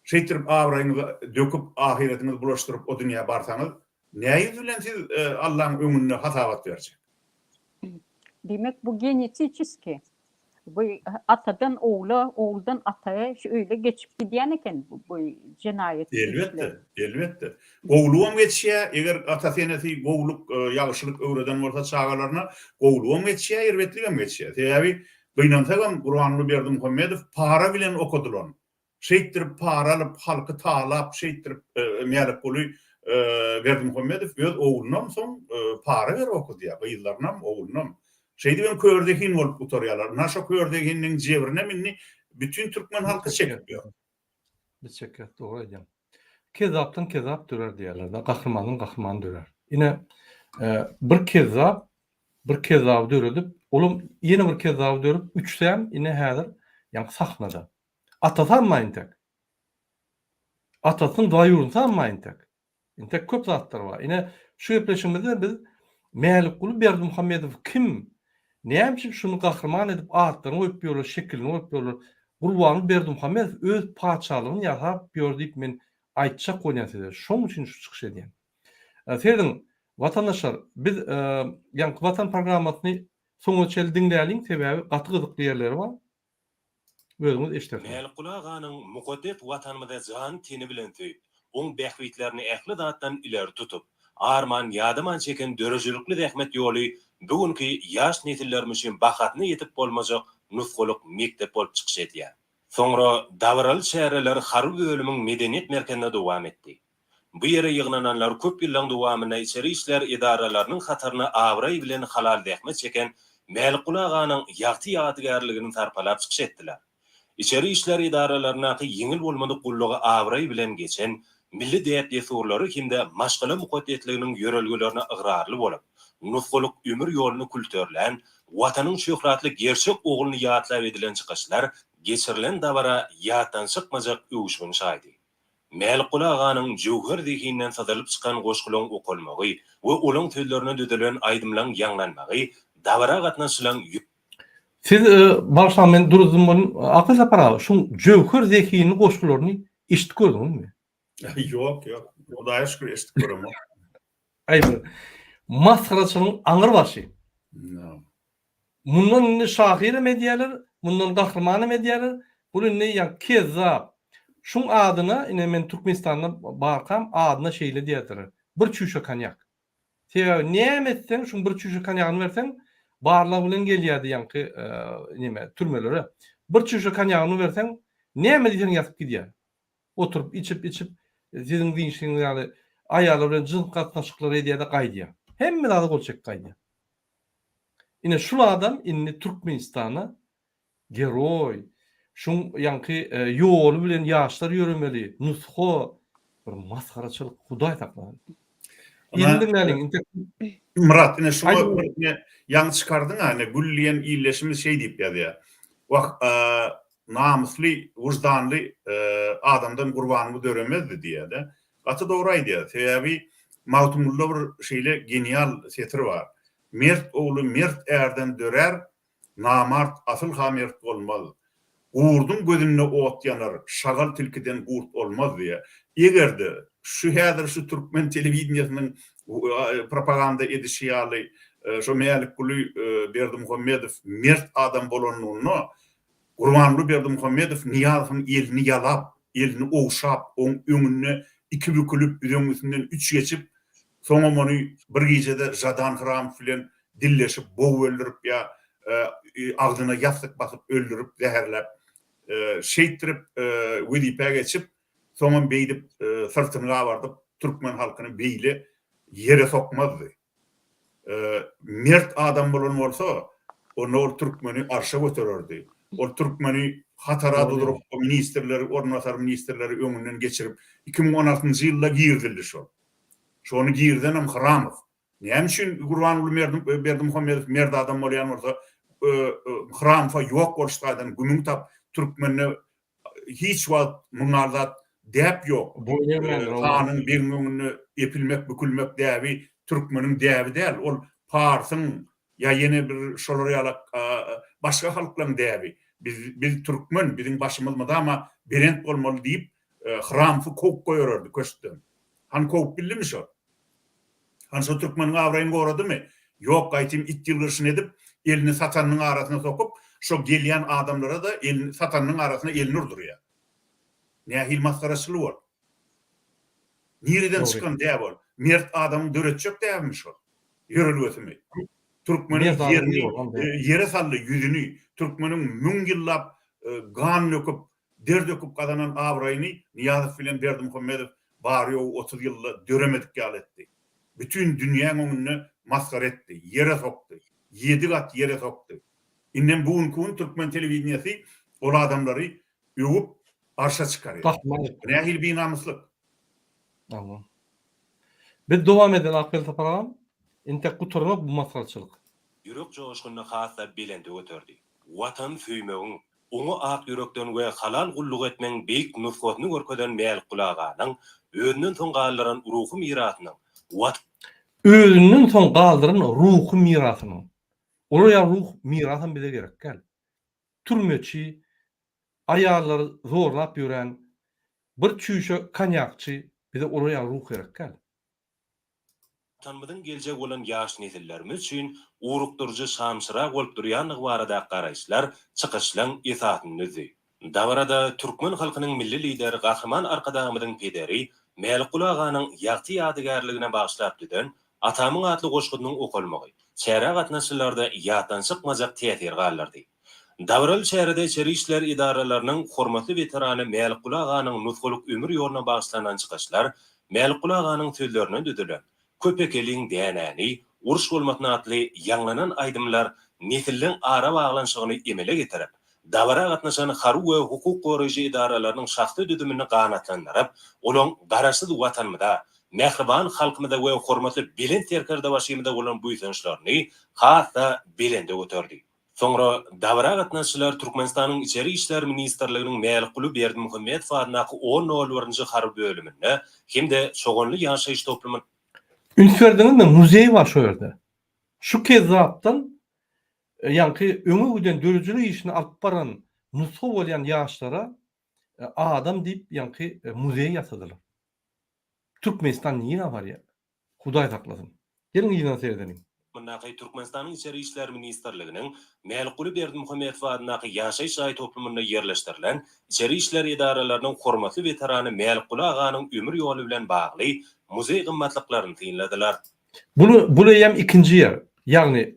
şeytirip awraýyňyzy döküp ahiretinizi bulaştırıp o dünýä barsaňyz, näýe bilen siz Allah'ın öňünde hasabat berjek? Demek bu genetikiski. Bu atadan oğula, oğuldan ataya öyle geçip gidýän eken bu cinayet. Elbette. Gowluwam geçýär, eger ata-enesi gowluk, ýagşylyk öwreden bolsa çağalaryna gowluwam geçýär, erwetligem geçýär. Sebebi gynansagan Gurbanuly Berdimuhammedow para bilen okudylar. Şeýtirip para alyp halky taýlap, şeýtirip Melik Guly Berdimuhammedow öz oğlundan soň para berip okudýar. Bu ýyllarynam oğlunam. Şeydi ben köýerdekin bolup oturýarlar. Naşa köýerdekiniň jebrine minni bütün Türkmen halky çekip. Biz çekip doğru edýän. Kezapdan kezap dörer diýerler da, gahrmanyň gahrmany dörer. Ine bir kezap döredip, olum ýene bir kezap dörüp, üçsem ine häzir ýa sahnada. Atasanmaýyn tek. Atasyň daýurun sanmaýyn tek. Ine köp zatlar bar. Ine şu ýepleşimizde biz Melik Guly Berdimuhammedow kim? Näme şunu gahrman edip atlaryny öýüp ýolar, şekilini öýüp ýolar. Gurbanuly Berdimuhammedow öz paçalygyny ýasap ýördiýip men aýtjak bolýan. Şoň üçin şu çykyş edýän. Serdin vatandaşlar biz ýa Vatan programasyny soňa çel dinläýäliň sebebi gaty gyzykly ýerleri bar. Özüňiz eşitler. Melik Guly aganyň mukaddes watanymyza jan teni bilen töýüp, oň bähwitlerini ähli zatdan ileri tutup, arman ýadyman çeken dörejlikli rahmet ýoly bugünkü ýaş nesillerimiz üçin bahatny ýetip bolmajak nusguluk mektep bolup çykyş edýär. Soňra Davral şäherleri harby bölümiň medeniýet merkezinde dowam etdi. Bu yere yığınanlar köp ýyllaň dowamyna içeri işler idaralarynyň hataryna awray bilen halal dähme çeken Melkul aganyň ýagty ýadygärligini tarpalap çykyş etdiler. İçeri işler idaralaryna ýeňil bolmady gullugy awray bilen geçen milli däýet ýetirleri kimde maşgala mukaddietliginiň ýörelgilerine ıgrarly bolup, nusguluk ömür ýoluny kültürlen, watanyň şöhratly gerçek ogluny ýatlap edilen çykyşlar geçirilen dabara ýatdan çykmajak öwüşmüň şahydy. Melkul aganyň jowher zihinden sadalyp çykan goşgulyň okulmagy we olaň töllerine düdülen aýdymlaň ýanglanmagy dabara gatnaşylan Siz başa men duruzdum bolun akıl sapara şu jowher zekini goşgularyny işit gördüňizmi? Yok. O da şükür eşitlik görüyorum. Aýby. Maskaraçylyň aňyr başy. No. Mundan indi şahire medyalar, mundan gahrmany medyalar, bu indi ýa kezzap. Şun adyna ine men Türkmenistanda barkam adyna şeýle diýerler. Bir çüşe konyak. Sebäbi näme etsen şun bir çüşe konyagyny bersen, barlar bilen gelýärdi ýanky nime türmelere. Bir çüşe konyagyny bersen, näme diýen ýatyp gidýär. Oturup içip sizin diňişiňiz ýaly aýalar bilen jyn gatnaşyklar edýär-de gaýdýar. Hemme dady golçak gaýdýar. Ine şu adam inni Türkmenistana geroy, şun ýanky ýolu bilen ýaşlar ýöremeli, nusho bir maskaraçylyk Hudaý takladan. Indi näliň Murat ine şunu ýaňy çykardyň hani gülleýän ýyleşimi şey diýip ýa-da. Wak namusly, wujdanly adamdan gurbanyny döremezdi diýär-de. Gaty dogry aýdýar. Sebäbi Mawtumullah bir şeýle genial setir bar. Mert oğlu mert erden dörer, namart asıl hamert olmaz. Uğurdun gözünne ot yanar, şagal tilkiden uğurt olmaz diye. Egerde şu häzir şu Türkmen televizionynyň propaganda edişi ýaly şu Melkul Berdimuhammedow mert adam bolanyny Gurbanly Berdimuhammedow Niýazyň elini ýalap, elini owşap, oň öňüne iki bükülüp üýüňinden üç geçip soňra onu bir gecede jadan hram filan dilleşip bow öldürüp ya agdyna ýastyk basyp öldürüp zäherläp şeýtirip wedipe geçip soňra beýdip sırtyny gabardyp türkmen halkyny beýle ýere sokmazdy. Mert adam bolan bolsa onu türkmeni arşa götürerdi. O türkmeni hatara durup ministrleri, ornasar ministrleri öňünden geçirip 2016-njy ýylda girdiler şo. Şonu girden hem Hramow. Näme üçin Gurbanly Berdimuhammedow merd adam bolýan bolsa Hramow'a ýok bolşadan günüň tap türkmeni hiç wagt muňardat däp ýok. Anyň bir öňüne epilmek, bükülmek däbi türkmeniň däbi däl. Ol Parsyň ýa ýene bir şolar ýalak başga halklaryň däbi. Biz türkmen, bizim başymyzda ama berent bolmaly diýip Hramow'u kok goýardy köşden. Han kok bildimi şo? Han şu türkmeniň awraýyny goradymy? Ýok, gaýtym it ýylgyşyny edip elini satanyň arasyna sokup, şo gelýän adamlara da elini satanyň arasyna elini urdurýar. Nähil maskaraçylyk bol. Nireden çykan däp bol. Mert adamyň döretjek däpmi şo? Ýörelgötümi. Türkmeniň ýerini ýere saldy ýüzüni, türkmeniň müň ýyllap gan döküp, der döküp gazanan awraýyny Niýazow bilen Berdimuhammedow bary 30 ýylda döremedik ýaletdi. Bütün dünýäň öňünde maskara etdi, ýere sokdy. 7 gat ýere sokdy. Inden bugun Türkmen telewizionyasy ol adamlary ýuwup arşa çykarýar. Nähil binamuslyk. Tamam. Bir dowam eden akyl taparam. Inte guturmak bu maskaraçylyk. Ýürek joşgyny hassa belende götürdi. Watan süýmegiň, oňa ak ýürekden we halal gulluk etmeň beýik nusgatyny görkeden Melkul aganyň özünden soň galdyran ruhy mirasynyň özünden soň galdyran ruhy mirasynyň. Ola ruh mirasyn bize gerek gel. Türmeçi aýallar zorlap ýören bir çüşe kanyakçy bize ola ruh gerek gel. Tanmadan gelecek olan yaş nesillerimiz için uğrukturucu şamşıra bolup durýanlygy barada garaýşlar çykyşlaň esatyny. Dabarada Türkmen halkynyň milli lideri Gahrman Arkadamyň pederi Melkul aganyň ýagty ýadygärligine bagşlap düden atamyň atly goşgunyň okulmagy çäre gatnaşylarda ýatdan çykmajak täsir gallardy. Dawral şäherinde içeri işler idaralarynyň hormatly veterany Melkul aganyň nusguluk ömür ýoluna bagşlanan çykyşlar Melkula aganyň sözlerinden düdülen köpekeliň dänäni, uruş bolmatyna atly ýanlanan aýdymlar nesilliň ara baglanşygyny emele getirip, dabara gatnaşan haru we hukuk goraýjy idaralarynyň şahsy düdümini ganatlandyryp, olaň garaşsyz watanmyda, mehriban halkymyda we hormatly bilen terkerde başymyda bolan bu ýetenişlerini hassa bilende göterdi. Soňra dabara gatnaşylar Türkmenistanyň içeri işler ministrliginiň Melkulu Berdimuhammedow adyndaky 10 nollarynjy harby bölüminde hemde şoğunly ýaşaýyş toplumyny Ünsverdiňiň muzeyi var şu ýerde. Şu kezapdan ýanky öňe giden dörjülik işini alyp baran nusha bolýan ýaşlara adam diýip ýanky muzey ýasadylar. Türkmenistan niye var ya? Hudaý saklasyn. Gelin ýyna seyredelim. Mınnaky Türkmenistanyň içeri işler ministrliginiň Melkulu Berdimuhammedow adyndaky ýaşaýyş aý toplumyna ýerleşdirilen içeri işler idaralarynyň hormatly weterany Melkulu aganyň ömür ýoly bilen bagly muzey gymmatlyklaryny tiýinlediler. Bunu hem ikinci yer. Yani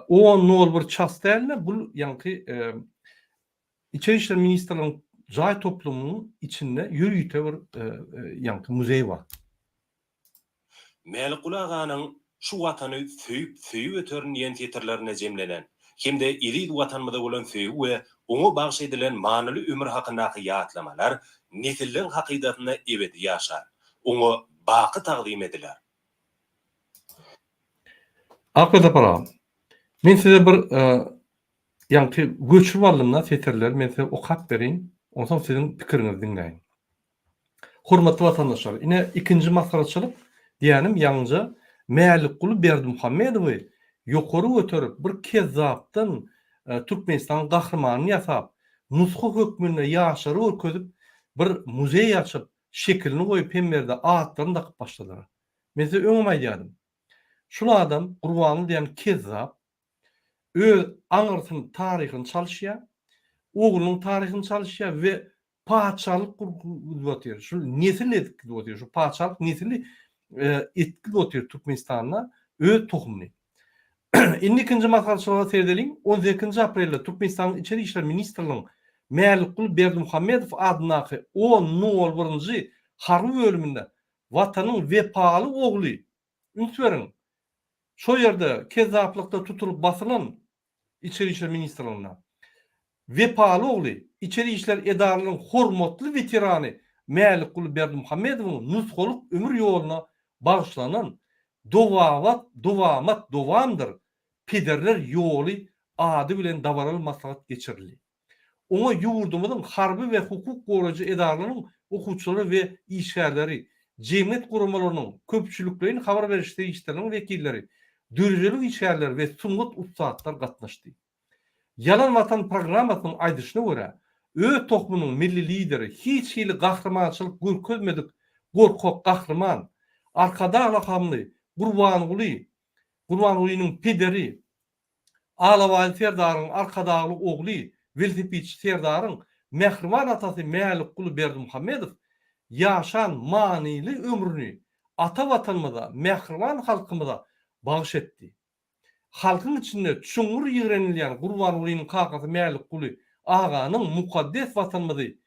o nol bir ças değerler. Bu yankı İçeri İşler Ministerliği'nin Zay toplumunun içinde yürüyüte bir yankı muzey var. Melkulu aganyň şu watany söýüp ötörün ýen tetirlerine jemlenen, hemde iri watanmyda bolan söýüp we oňa bagş edilen manyly ömür hakyndaky ýatlamalar nesilliň hakydatyna ebedi ýaşar. Oňa baky taqdim ediler. Akıda para. Men size bir yankı göçüp aldymda tetirler, men size okap bereyim. Ondan sizin pikiriňizi dinleýin. Hormatly watandaşlar, ine ikinji masalaçylyk diýenim ýalňyja Melkulu Berdimuhammedowy ýokary göterip bir kezzapdan Türkmenistan gahrymanyny ýasap, nusha hökmünde ýaşary örkezip bir muzey açyp şekilini goýup hemmerde atlaryny dakyp başladylar. Men size öňüme aýdym. Şul adam Gurbanyň diýen kezzap öz aňyrsyň taryhyny çalyşýar, oğlunyň taryhyny çalyşýar we paçalyk gurulýar. Şu nesil etkili bolýar, şu paçalyk nesili etkili bolýar Türkmenistanyna öz tohumny. Indi ikinji masalaçylyga seyredelim. 12 aprelde Türkmenistanyň içeri işler ministrligiň Melkulu Berdimuhammedow adyndaky 10 nollarynjy harby bölüminde watanyň wepaly ogly ünsweriň şo ýerde kezaplykda tutulup basylan içeri işler ministrligiňe wepaly ogly içeri işler edaralynyň hormatly weterany Melkulu Berdimuhammedowyň nushalyk ömür ýoluna bagşlanan dowamdır pederler ýoly ady bilen dabaraly maslahat geçirildi. Oňa ýurdumyzyň harby we hukuk goraýjy edaralynyň okuwçylary we işgärleri, jemgyýet guramalynyň köpçüliklerini habar berişde işleriniň wekilleri, dörjülik işgärler we suňgut ustaatlar gatnaşdy. Yalan Vatan programmasynyň aýdyşyna görä, öz tohumynyň milli lideri hiç hili gahrymanyçylyk görkezmedik gorkak gahryman, arkada alakamly Gurbanyň pederi, Alawaly Serdaryň arkadaly ogly, Veltepiç Serdaryň mehriban atasy Melkulu Berdimuhammedow ýaşan manyly ömrüni ata watanmyda, mehriban halkymyda bagş etdi. Halkyň içinde çuňur ýigrenilýän Gurbanyň kakasy Melkulu aganyň mukaddes watanmydy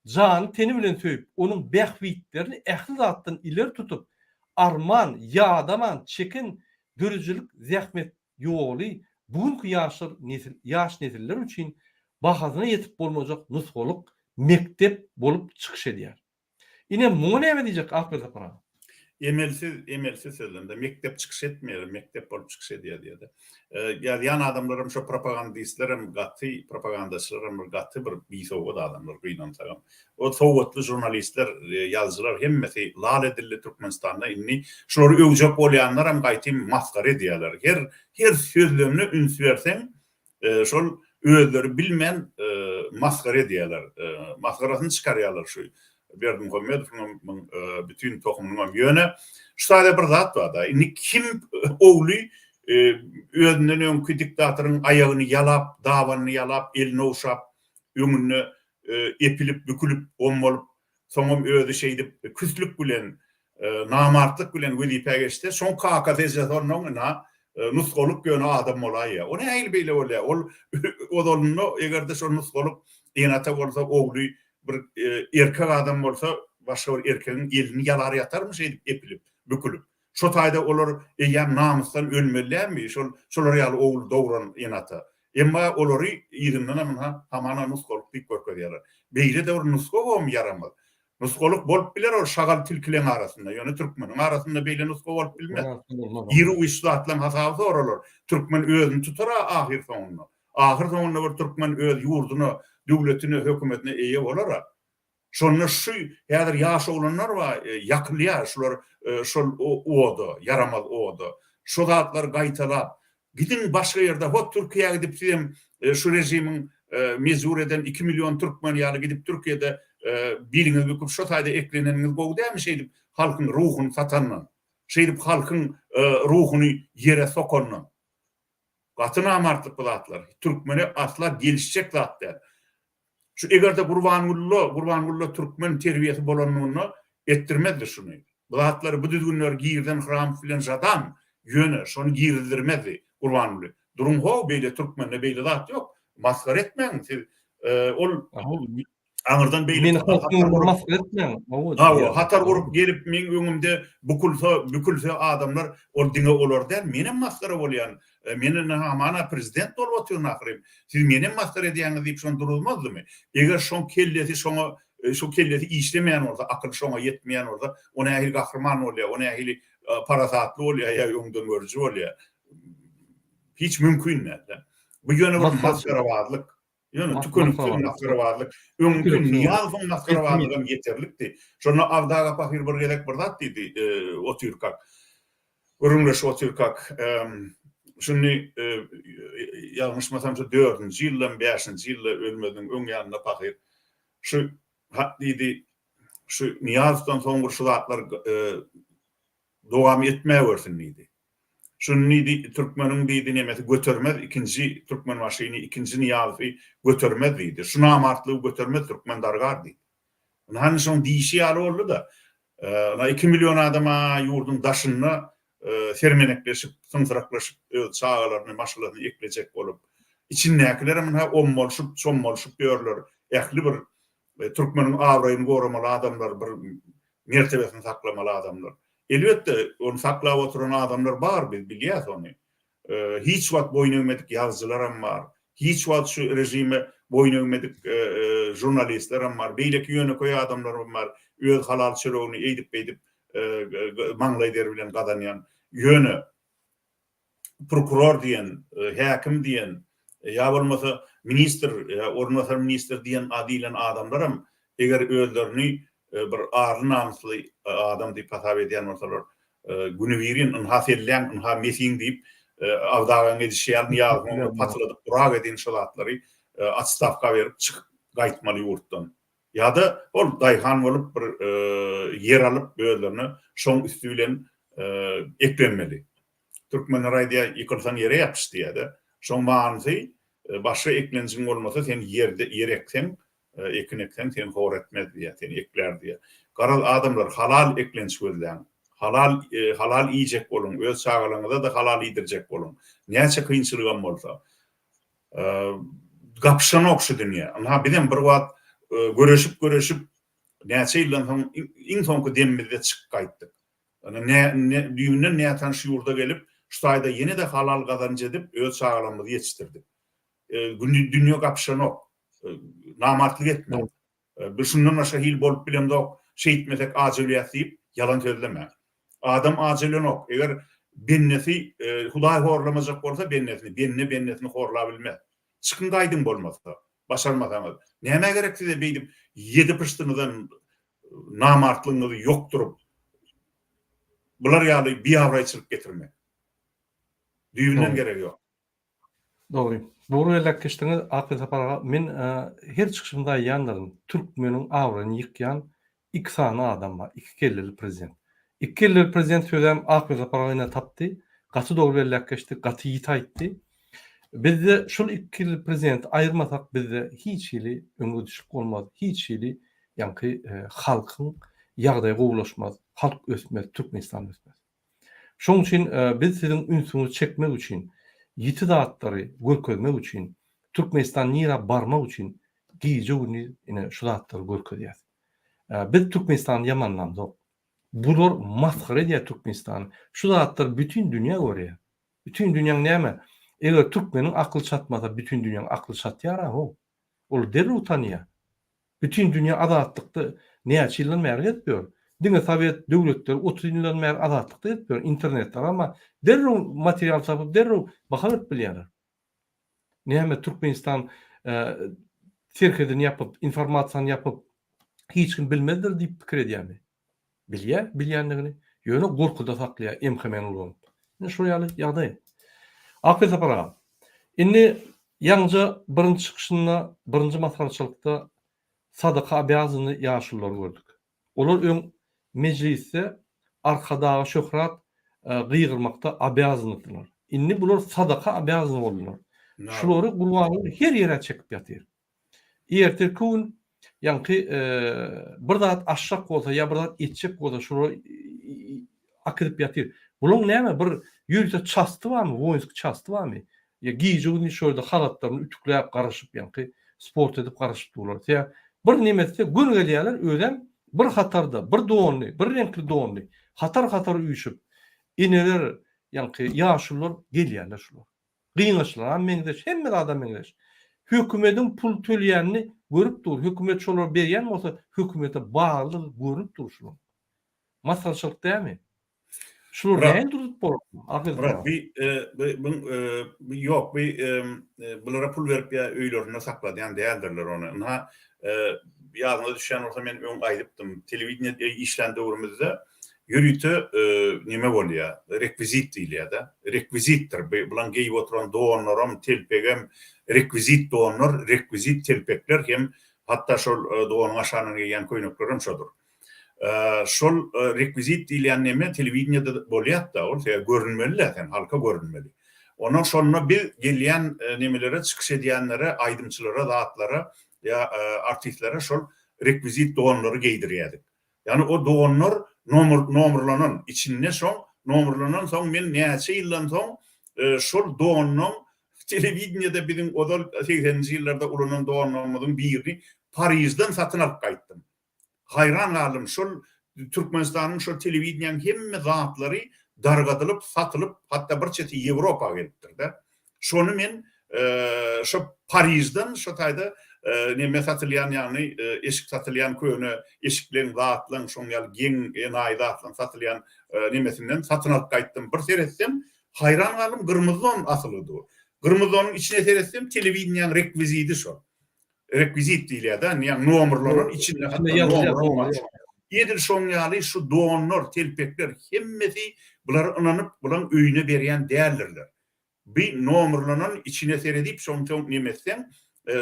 jany teni bilen söýüp, onuň bähwitlerini ähli zatdan ileri tutup, arman, ýadaman, çekin, dörjülik zähmet ýoly bugünkü ýaş nesiller üçin bahazyna ýetip bolmajak nushalyk mektep bolup çykyş edýär. Ine muňa näme diýjek Akbert apara? Emelsiz sözünde mektep çıkış etmeyelim, mektep bolup çıkış ediyor diye de. Yani yan adamlarım şu propagandistlerim gatı, propagandaçılarım gatı bir soğuk adamlar kıyıdan sağım. O soğuklu jurnalistler, yazıcılar hemmeti lal edildi Türkmenistan'da inni şunları övcek olayanlar hem gaytim maskar ediyorlar. Her sözlüğünü üns versen şol özleri bilmeyen maskar ediyorlar. Maskarasını çıkarıyorlar şu. Berdimuhammedowyň bütün tohumynyň ýöne şu taýda bir zat bar da. Indi kim ogly özünden öňki diktatoryň aýagyny ýalap, dawany ýalap, elini uşap, öňüne epilip bükülip onmolup, soňam özü şeýdip küslük bilen, namartlyk bilen wezipä geçdi. Şoň kaka tezjatoryna nusgalyk ýöne adam bolaýa. O näil beýle bolýar? Ol odoluny egerde şo nusgalyk ýenata bolsa ogly bir erkek adam bolsa başga bir erkegiň elini ýalary ýatarmy şeýdip epilip, bükülüp. Şo taýda olar eýem namusdan ölmelärmi? Şolar ýaly ogul dogran enata. Emma olary ýygynyna mına hamana nuskoluk diýip görkezýärler. Beýle de bir nuskogam ýaramaz. Nuskoluk bolup biler o şagal tilkileň arasynda, ýöne türkmeniň arasynda beýle nusko bolup bilmez. Ýeri uýslatlan hasabı oralar. Türkmen özüni tutar ahir soňunda. Ahir soňunda bir türkmen öz ýurduny, döwletini, hökümetini eýe bolar. Şonu şu ýadyr ýaş olanlar wa ýakylýar şular şol oda, yaramaz oda. Şu zatlar gaýtalap gidin başga ýerde hop Türkiýe'ye gidip diýem şu rejimiň mezur eden 2 milyon türkmen ýaly gidip Türkiýede biriňiz büküp şu taýda ekleneniňiz gowdämi şeýdip halkyň ruhuny satanman. Şeýdip halkyň ruhuny ýere sokanman. Gaty namartlyk bu zatlar. Türkmeni asla gelişjek zatlar. Şu egerde Gurbangulla Türkmen terbiyesi bolanlygyny etdirmezdi şunu. Bu zatlar bu düzgünler giýirden hram filan jadam ýöne şonu giýirdirmezdi Gurbangulla. Durum ho beýle Türkmende beýle zat ýok. Maskar etmeň siz ol aňyrdan beýle Meni halkyň maskar etmeň. Hatar gurup gelip men öňümde bükülse adamlar ol diňe olar der. Menem maskara bolýan. Meni hamana prezident bolup oturýan ahyrym. Siz menem maskara edýäňiz diýip şonu durulmazdymy? Eger şoň kelleti şoňa şu kelleti işlemeýän bolsa, akyl şoňa ýetmeýän bolsa, ona ähli gahrman bolýar, ona ähli parasatly bolýar, ýa öňden görüji bolýar. Hiç mümkün näde. Bu ýöne bir maskarawarlyk. Ýöne tükünükden maskarawarlyk. Öňden ýalgyň maskarawarlygam ýeterlikdi. Şonu Avdaga Pahir bir gelek bir zat diýdi, o Türkak. Urumlaş o Türkak. Şunu ýalňyşmasam 4-nji ýyldan 5-nji ýylda ölmediň öň ýanyna Pahir. Şu diýdi, şu Niyazdan soňra şu zatlar dowam etmäge bersin diýdi. Şunu diýdi, Türkmeniň diýdi nemeti götermez, ikinji Türkmen maşyny, ikinji Niýazy götermez diýdi. Şu namartlygy götermez Türkmen dargar diýdi. Hani şoň diýişi ýaly boldy da, 2 milyon adama ýurdun daşyny sermenekleşip, sıntıraklaşıp, çağalaryny, maşylaryny eklejek bolup, içindäkiler mına ommolşup, çommolşup ýörler. Ähli bir Türkmeniň awraýyny goramaly adamlar, bir mertebesini saklamaly adamlar. Elbette onu saklap oturan adamlar bar, biz bilýäs onu. Hiç wagt boyun öňmedik ýazgylaram bar. Hiç wagt şu rejime boyun öňmedik jurnalistlerim bar. Beýleki ýöne koýan adamlar bar. Öz halal çöreğini eýdip maňlaýdyr bilen gadanýan ýöne prokuror diýen, häkim diýen, ýa bolmasa ministr, ornatary ministr diýen adilen adamlaram eger özlerini bir arly namusly adam diýip hasap edýän bolsalar, günübirin hasellän, mesin diýip Avdagaň edişýär ýalyny patladyp durak eden şolatlary atstavka berip çykyp gaýtmaly ýurtdan. Ya-da ol daýhan bolup bir yer alyp özlerini şoň üstü bilen eklenmeli. Türkmen raýdya ýykylsan ýere ýapyş diýdi. Şoň maňsy başga eklenjiň bolmasa sen yer eksen, ekineksen sen hor etmez diýär, sen ekler diýär. Garal adamlar halal eklenç gözlän, halal ýiyecek bolun, öz çağalaryňyza da halal ýedirjek bolun. Näçe kynçylygam bolsa, gapşan okşy dünýä. Ana bilen bir wagt göreşip näçe ýyldan soň iň soňky demmizde çykyp gaýtdyk. Ana düýünden nätan şu ýurda gelip, şu taýda ýene de halal gazanç edip öz çağalarymyzy ýetişdirdik. Dünýä gapşan ok. Namartlyk etme. Bir şundan aşa hil bolup bilemdok, şeýitmesek ajylýat diýip yalan sözleme. Adam ajilen ok. Eger bennesi Hudaý horlamajak bolsa bennesini horlap bilmez. Çykyn gaýdyn bolmasa, başarmasaňyz. Näme gerekdi de beýdip 7 pıştynydan namartlygyňyzy ýokdurup bular ýaly bir awraýçylyk getirmek. Düýünden gerek ýok. Doğru. Doğru elakkeştiňiz akıl saparaga men her çykyşymda ýanlarym Türkmeniň awrany ýykýan 2 sany adam bar, 2 kelleli prezident. 2 kelleli prezident söýdem akıl saparagyna tapdy, gaty doğru elakkeşdi, gaty ýit aýtdy. Bizde şol 2 kelleli prezident aýyrmasak bizde hiç ýyly öňe düşüp bolmaz, hiç ýyly ýanky halkyň ýagdaýy gowulaşmaz, halk ösmez, Türkmenistan ösmez. Şoň üçin biz siziň ünsüňizi çekmek üçin ýiti datlary görkezmek üçin, Türkmenistan nira barmak üçin giýje ine şu datlary görkezýär. Biz Türkmenistan'ı yamanlamdık. Bular maskara diye Türkmenistan'ı. Şu zatlar bütün dünya görüyor. Bütün dünyanın näme? Eger Türkmenin aklı çatmasa bütün dünyanın aklı çatýar o. Ol derre utanýar. Bütün dünya azatlıkta näçe ýyllanmaýar etmiyor. Diňe Sovet döwletleri 30 ýyllanmaýar azatlıkta etmiyor. İnternetler ama derre material tapyp derre bakıp bilýärler. Näme Türkmenistan serkedini yapıp, informasiýany yapıp hiç kim bilmezdir diýip pikir edýärmi? Bilýär, bilýändigini. Ýöne gorkuda saklaýar, emhemen ulanyp. Şu ýagdaý. Akıl sapara. Indi ýalnıja birinji çykyşynda, birinji maslahatçylykda sadaka abiyazyny ýaşylar gördük. Olar öň mejlisde arkadagy şöhrat gıýgyrmakda abiyazynydylar. Indi bular sadaka abiyazyny boldular. Şulary gurbany her ýere çekip ýatyr. Erteki gün ýanky bir zat aşşak bolsa ýa bir zat etçek bolsa şuly akyryp ýatyr. Bular näme bir ýürüte çasty barmy? Woýnsk çasty barmy? Ya giýjegini şöyle halatlaryny ütükläp garaşyp ýanky sport edip garaşyp durlar. Ýa bir nimetse gün gelýärler öýdem bir hatarda, bir doňly, bir renkli doňly, hatar üýşüp ineler ýanky ýaşylar gelýärler şular. Gıynaşlar, meňdeş, hemme adam meňdeş. Hökümetin pul төлýänini görüp dur. Hökümet şolar berýän bolsa, hökümete bagly görüp durşular. Maslahatçylyk dämi? Şular näme durup bolar? Bırak yok bulara pul verip ya öýlerine saklayan değerlerler onu. Ha ýadyma düşen olsa men öň aýdypdym. Telewiziýne işlen döwrümizde ýürüte nime bolýar? Rekvizit diýilýär-de. Rekvizitdir. Bulan geýip oturan donoram, telpegem rekvizit donor, rekvizit telpekler hem hatta şol doanyň aşanyna gelýän köýneklerim şodur. Şol rekvizit diýilýän neme telewiziýnede bolýar da, ol görünmeli, halka görünmeli. Onuň şonuna bir gelýän nemelere çykyş edýänlere, aýdymçylara, zatlara ýa artistlere şol rekvizit donlary geýdirýärdik. Yani o donor nomurlanan içinde nomurlanan soň men näçe ýyldan soň şol donnyň telewiziýnede bizim odal 80-nji ýyllarda ulanan donlarymyň birini Parisden satyn alyp gaýtdym. Hayran kaldım. Şol Türkmenistan'ın şol televizyonun hemme zatlary dargadylyp, satylyp, hatta bir çeti Ýewropa gelipdir de. Şonu men şo Parisden şo taýda neme satylýan ýagny eşik satylýan köýne eşiklerin zatlaryň şoň ýaly geň enaý zatlaryň satylýan nemesinden satyn alyp gaýtdym. Bir seretdim, hayran kaldım, gırmyzy don asylydy. Gırmyzy donyň içine seretdim, televizyonun rekviziti şo. Rekvizit diýilýär-de, ýani nomurlaryň içinde hatta nomur. Ýedir şoň ýaly şu donor, telpekler hemmesi bular ynanyp bulan öýüne berýän dälerler. Bir nomurlaryň içine seredip şoň nemesden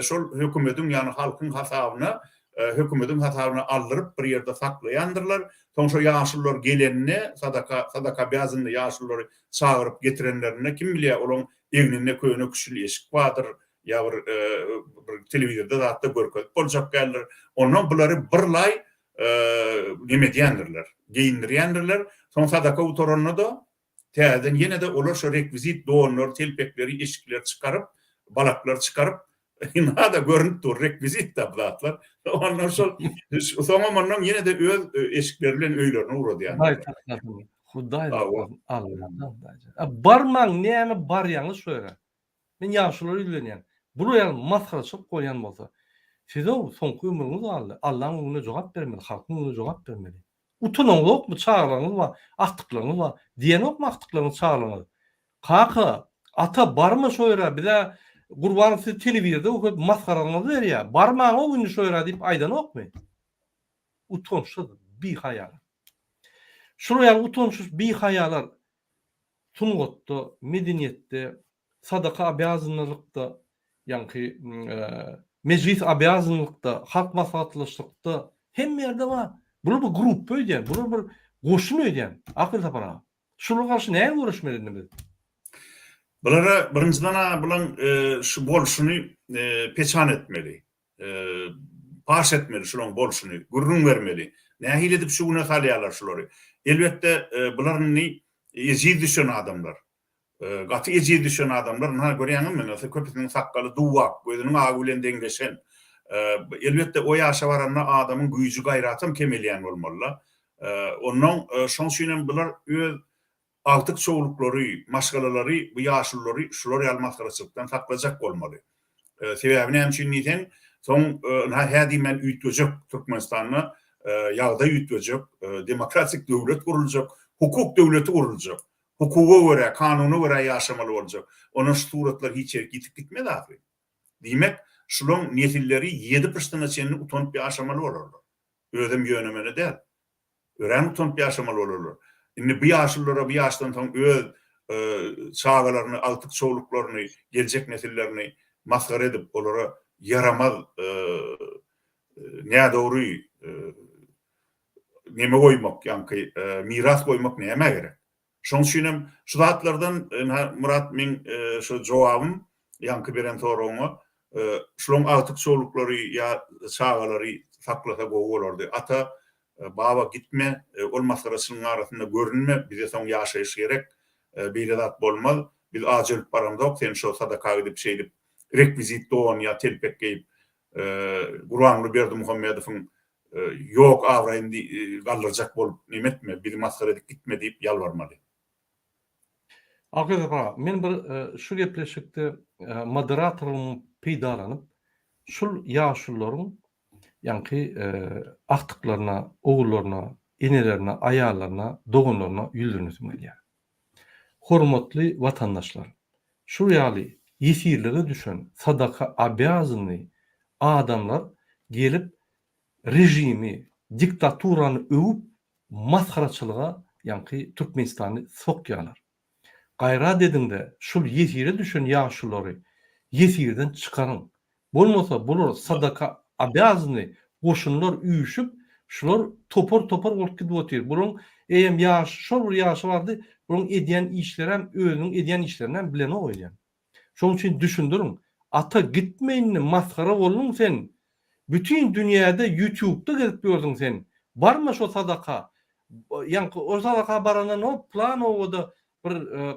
şol hökümetiň ýani halkyň hasabyna hökümetiň hasabyna aldyryp bir ýerde saklaýandyrlar. Soň şo ýaşylar gelenine sadaka ýazyny ýaşylary çağıryp getirenlerine kim bilýär olaň egninde köýne küçüli eşik bardyr. Ya bir televizorda zatda görkezip boljak geldir. Ondan bulary birlay neme diýendirler, geyindirýändirler. Soň sadaka utoranyna da täzeden ýene de olar şo rekvizit donor telpekleri, eşikler çykaryp, balaklar çykaryp ina da görünüp dur rekvizit da zatlar. Ondan şol soňa ondan ýene de öz eşikleri bilen öýlerine uradýar. Hudaý Allah'dan. Barmaň näme bar ýaňy söýler. Men ýaşylar ýülenýän. Bunu ýa maslahatçylyk goýan bolsa, siz o soňky ömrüňiz aldy. Allahyň öňüne jogap bermeli, halkyň öňüne jogap bermeli. Utunaňyz mu çağıraňyz wa aktyklaryňyz wa diýen okmy aktyklaryňyz çağıraňyz. Kaka ata barmy şoýra bize gurbany siz telewiziýerde okup maskaraňyz berýär. Barmaň o günü şoýra diýip aýdan okmy? Utunçsyz bir hayal. Şuraya utunçsuz bir hayalar Tungatda, medeniýetde, sadaka abiyaznylykda, ýanky meclis abiyaznylykda, halk maslahatçylykda hemme ýerde bar. Bunu bir grup öýdän, bunu bir goşun öýdän. Akyl tapara. Şuna garşy näme görüşmelidir biz? Bulara birinciden bulan şu bolşuny peçan etmeli. Paş etmeli şunun bolşuny, gurrun vermeli. Nähil edip şu güne salýarlar şolary. Elbetde bularny ejid düşen adamlar. Gaty ejid düşen adamlar, ha görýäňmi men köpüsiniň sakkaly duwak, gözüniň agy bilen deňleşen, Elbette o yaşa varanna adamın güýji gaýratym kemelýän bolmaly. Ondan şonşynem bular öz altyk çoğulukları, maşgalalary, bu ýaşullary şular ýalmaskaraçykdan saklajak bolmaly. Sebäbini hemçin niten son hädi men üýtgejek Türkmenistanyny ýagda üýtgejek, demokratik döwlet gurulacak, hukuk döwleti gurulacak. Hukuga göre, kanuna göre ýaşamaly boljak. Ona suratlar hiç gitip gitmedi abi. Demek şulon nesilleri 7%'na çenini utanyp ýaşamaly bolarlar. Ödem ýönemene däl. Ören utanyp ýaşamaly bolarlar. Indi bu ýaşullara bu ýaşdan soň öz çağalaryny, altyk çoğuluklaryny, gelecek nesillerini maskara edip olara yaramaz ne doğru neme koymak, yani miras koymak neme gerek. Şoň üçin şu zatlardan Murat men şu jogabym ýanky beren soragyňa şolong altyk çoğuluklary ýa çağalary saklasa goýulardy. Ata baba gitme, ol masarasynyň arasynda görünme, bize soň ýaşaýyş gerek. Bir zat bolmaz. Biz acil paramda sen şu sadaka edip şeylip rekvizit doğan ya telpek geyip Guranly Berdimuhammedowyň yok awraýyndy galdyrjak bolup nimetme, bir maskara edip gitme diýip ýalbarmaly. Agzapa, men bir şu gepleşikde moderatorum peýdalanyp, şul ýaşullaryň ýanky aktyklaryna, ogullarına, enelerine, aýallaryna, dogunlaryna ýüldürnüsüm gelýär. Hormatly watandaşlar, şu ýaly ýesirlige düşen sadaka abiyazyny adamlar gelip rejimi, diktaturany öwüp maskaraçylyga ýanky Türkmenistany sokýarlar. Gaýrat edinde şul ýesire düşen ýaşulary ýesirden çykaryň. Bolmasa bular sadaka abiyazyny goşunlar üýüşüp şular topar bolup gidip otyr. Bularň eýem ýaş, şol bir ýaşy bardy. Bularň edýän işleri hem özüniň edýän işlerinden bilen oýan. Şoň üçin düşündürün. Ata gitmeýin maskara bolun sen. Bütün dünýäde YouTube'da gezip gördün sen. Barmy şo sadaka? Ýanky o sadaka baranan o plan owada bir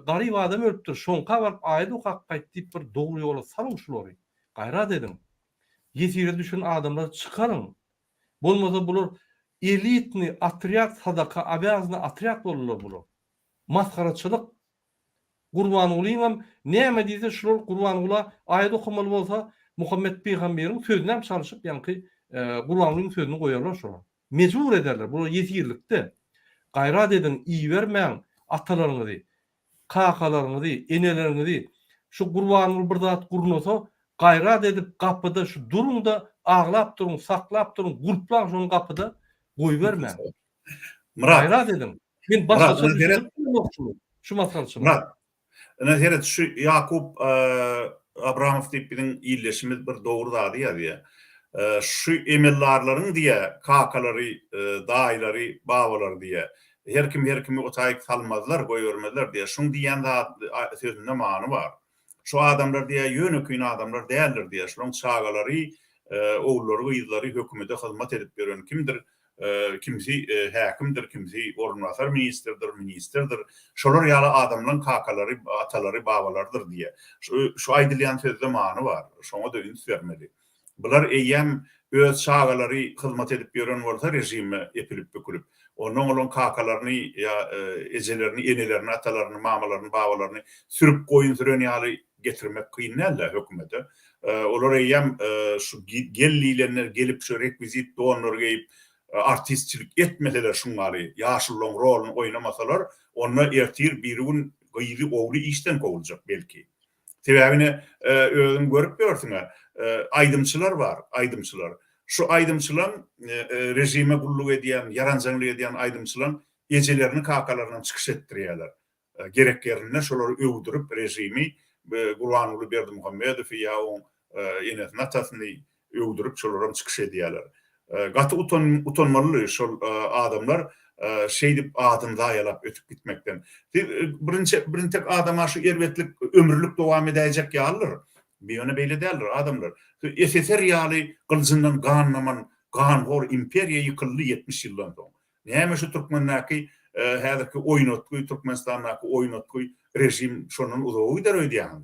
garyp adam ölüpdir. Şoňka baryp aýdy ukak gaýtyp bir dogry ýola salyň şulary. Gaýrat edin. Ýesire düşen adamlar çykaryň. Bolmasa bular elitni atriat sadaka abiyazyny atriat bolurlar bular. Maskaraçylyk Gurbanulyňam näme diýse şular Gurbanula aýat okumaly bolsa Muhammed Peýgamberiň sözüne çalyşyp ýanky Gurbanulyň sözüni goýarlar şolar. Mejbur ederler. Bu ýetirlikde. Gaýrat edin, iý bermeň atalaryňyzy, kakalaryňyzy, eneleriňizi. Şu Gurbanuly bir zat gurnasa gaýrat edip gapyda şu durun da aglap durun, saklap durun, gurplan şoň gapyda goý bermeň. Murat, Gaýrat edin. Men başga şu masalçy. Murat, heret şu Yakup Abramow tipinin illeşimiz bir doğru da diýär. Şu emellarlaryň diye kakalary, daýlary, babalary diye her kimi otaýyk salmazlar, goýurmazlar diye şuň diýen zat sözünde many bar. Şu adamlar diye ýönükün adamlar däldir diye şuň çağalary, oğulları, gyzlary hökümete hyzmat edip beren kimdir? Kimisi häkimdir, kimisi ornwasar ministerdir. Şolar ýaly adamlaryň kakalary, atalary, babalardyr diye. Şu aýdylýan sözde many bar. Şoňa da üns bermeli. Bular eýem öz çağalary hyzmat edip beren bolsa rejime epilip bükülüp, onuň olan kakalaryny ya ejelerini, enelerini, atalaryny, mamalaryny, babalaryny sürüp goýun ýaly getirmek kıyın näle hökümete. Olar eýem şu gellilenler gelip şu rekvizit donor geyip artistçilik etmeseler şunları, ýaşullaryň roluny oýnamasalar, onlar ertir bir gün gyýly ogly işden gowuljak belki. Sebäbini özüm görüp görsüňe, aýdymçylar bar, aýdymçylar. Şu aýdymçylaryň rejime gulluk edýän, yaranjanlyk edýän aýdymçylaryň ejelerini kakalarynyň çykyş etdirýärler. Gerek ýerine şolary öwdürüp rejimi Gurbanuly Berdimuhammedow ýa enesini atasyny öwdürüp şolaryň çykyş edýärler. Gaty utanmaly şol adamlar şey dip adyny daýalap ötüp gitmekden. Birinçi tek adama şu erwetlik ömürlük dowam edäjek ýalylar. Bir ýöne beýle däldir adamlar. SSR ýaly gyljyndan gannaman, ganhor imperiýa ýykyldy 70 ýyldan soň. Näme şu Türkmenläki häzirki oýnatky, Türkmenistanyňky oýnatky rejim şonun uzawy der öýdýän.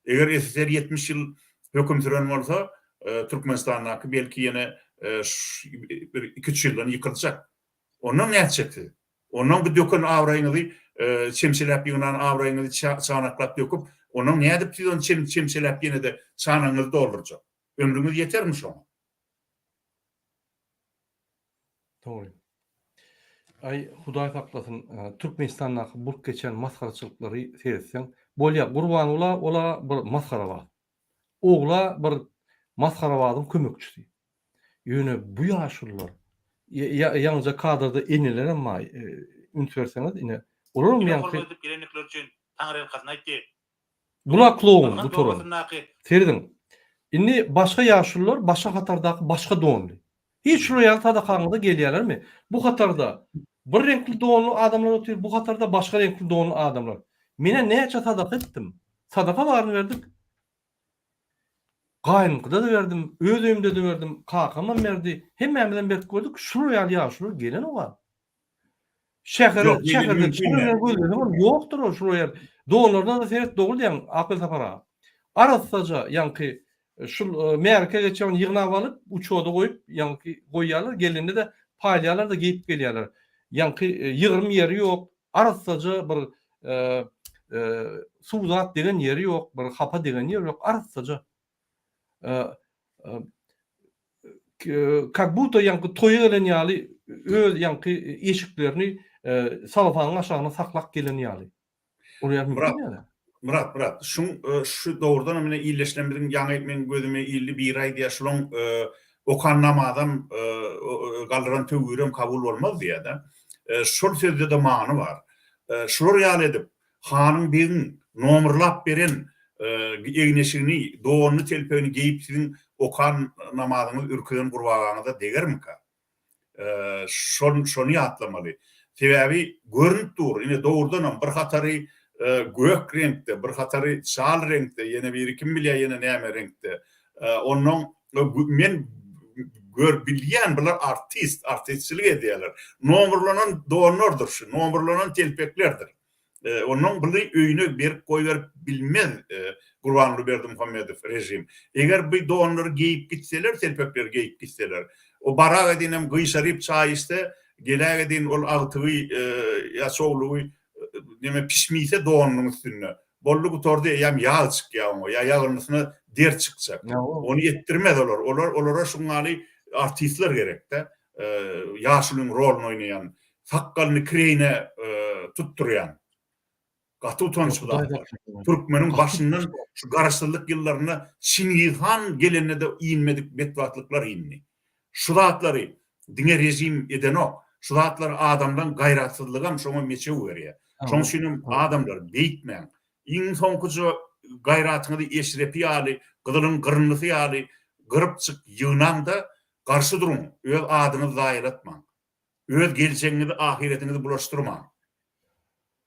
Eger SSR 70 ýyl höküm süren bolsa, Türkmenistan'daki belki yine 2-3 yıldan yıkılacak. Onun ne edecekti? Onun bir dökün avrayını çemselep yığınan avrayını çanaklap döküp onun ne edip diyor çemselep yine de çanağını dolduracak. Ömrünüz yeter mi şu an? Doğru. Ay Hudaý saklasın, Türkmenistan'daki burk geçen maskaraçılıkları seyretsen, bolya Gurban ola bir maskara var. Oğla bir maskara vadın kömekçisi. Yöne bu yaşlılar. Yalnızca kadrda eniler ama ünt verseniz ine olur mu yankı? Gelenlikler için Tanrı elkasına etti. Bulaklıoğun bu torun. Seyredin. Inni başka yaşlılar başka katardaki başka doğumlu. Hiç royal tadakanlıda geliyorlar mı? Bu katarda bir renkli doğumlu adamlar oturuyor. Bu katarda başka renkli doğumlu adamlar. Mine neye sadaka ettim? Sadaka varını verdik. Gaýnykda da verdim, özümde de verdim, kakama verdi. Hemmemden berk gördük. Şu royal yaşlılar gelen o var. Şehirde yoktur o şu royal. Doğumlardan da seyret doğru diyen akıl tapara. Arasaca yankı şu Amerika geçen yığına alıp uçoda koyup yankı koyarlar gelinde de palyalar da giyip geliyorlar. Yankı yığırım yeri yok. Arasaca bir suuzat degen yeri yok. Bir hapa degen yeri yok. Arasaca как будто yankı toyu gelen ýaly öz yankı eşiklerini salafanyň aşagyna saklak gelen ýaly. Murat, şu doğrudan mine iyileşlenmediğin ýaňy men gözüme illi bir ay diýe şulan okannamadan galdıran töwürem kabul bolmaz diýe-de. Şol sözde de many var. Şol ýaly edip hanyň birin nomerlap beren egneşini, doğunu telpegini geyip sizin okan namazını ürküden kurvağanıza degermika. Şonu atlamalı. Sebebi görünüp dur. Yine doğrudan bir hatarı gök renkte, bir hatarı şal renkte, yine bir kim bilye yine neyme renkte. Onun men bilýän bular artistçilik edýärler. Nomerlanan doğunlardır şu, nomerlanan telpeklerdir. Onun bunu öýüne bir koyver bilmez Gurbanly Berdimuhammedow rejim. Eger bu doğanları giyip gitseler, telpekler giyip gitseler, o barak edinem gıyşarıp çayiste, gelak edin ol ağtığı ya soğluğu neme pişmiyse doğanın üstüne. Bolluk torda yağ çık ya yağınısına der çıkacak. Onu yettirmez olur. Olara şunları artistler gerek de. Yaşlının rolünü oynayan, sakkalını kireyine tutturuyan. Gatı utançlılar. Türkmenin başından şu garaşsızlık yıllarına Çingizhan gelenine de inmedik betvatlıklar inni. Şu zatları dine rejim eden o. Şu zatları adamdan gayratsızlığa şoma meçe veriyor. Şon şunun adamlar beyitmeyen. İn sonkucu gayratını da eşrepi yali, gıdılın gırınlısı yali, gırıp çık yığınan da karşı durun. Öz adını zahir etman. Öz geleceğini de ahiretini de bulaştırman.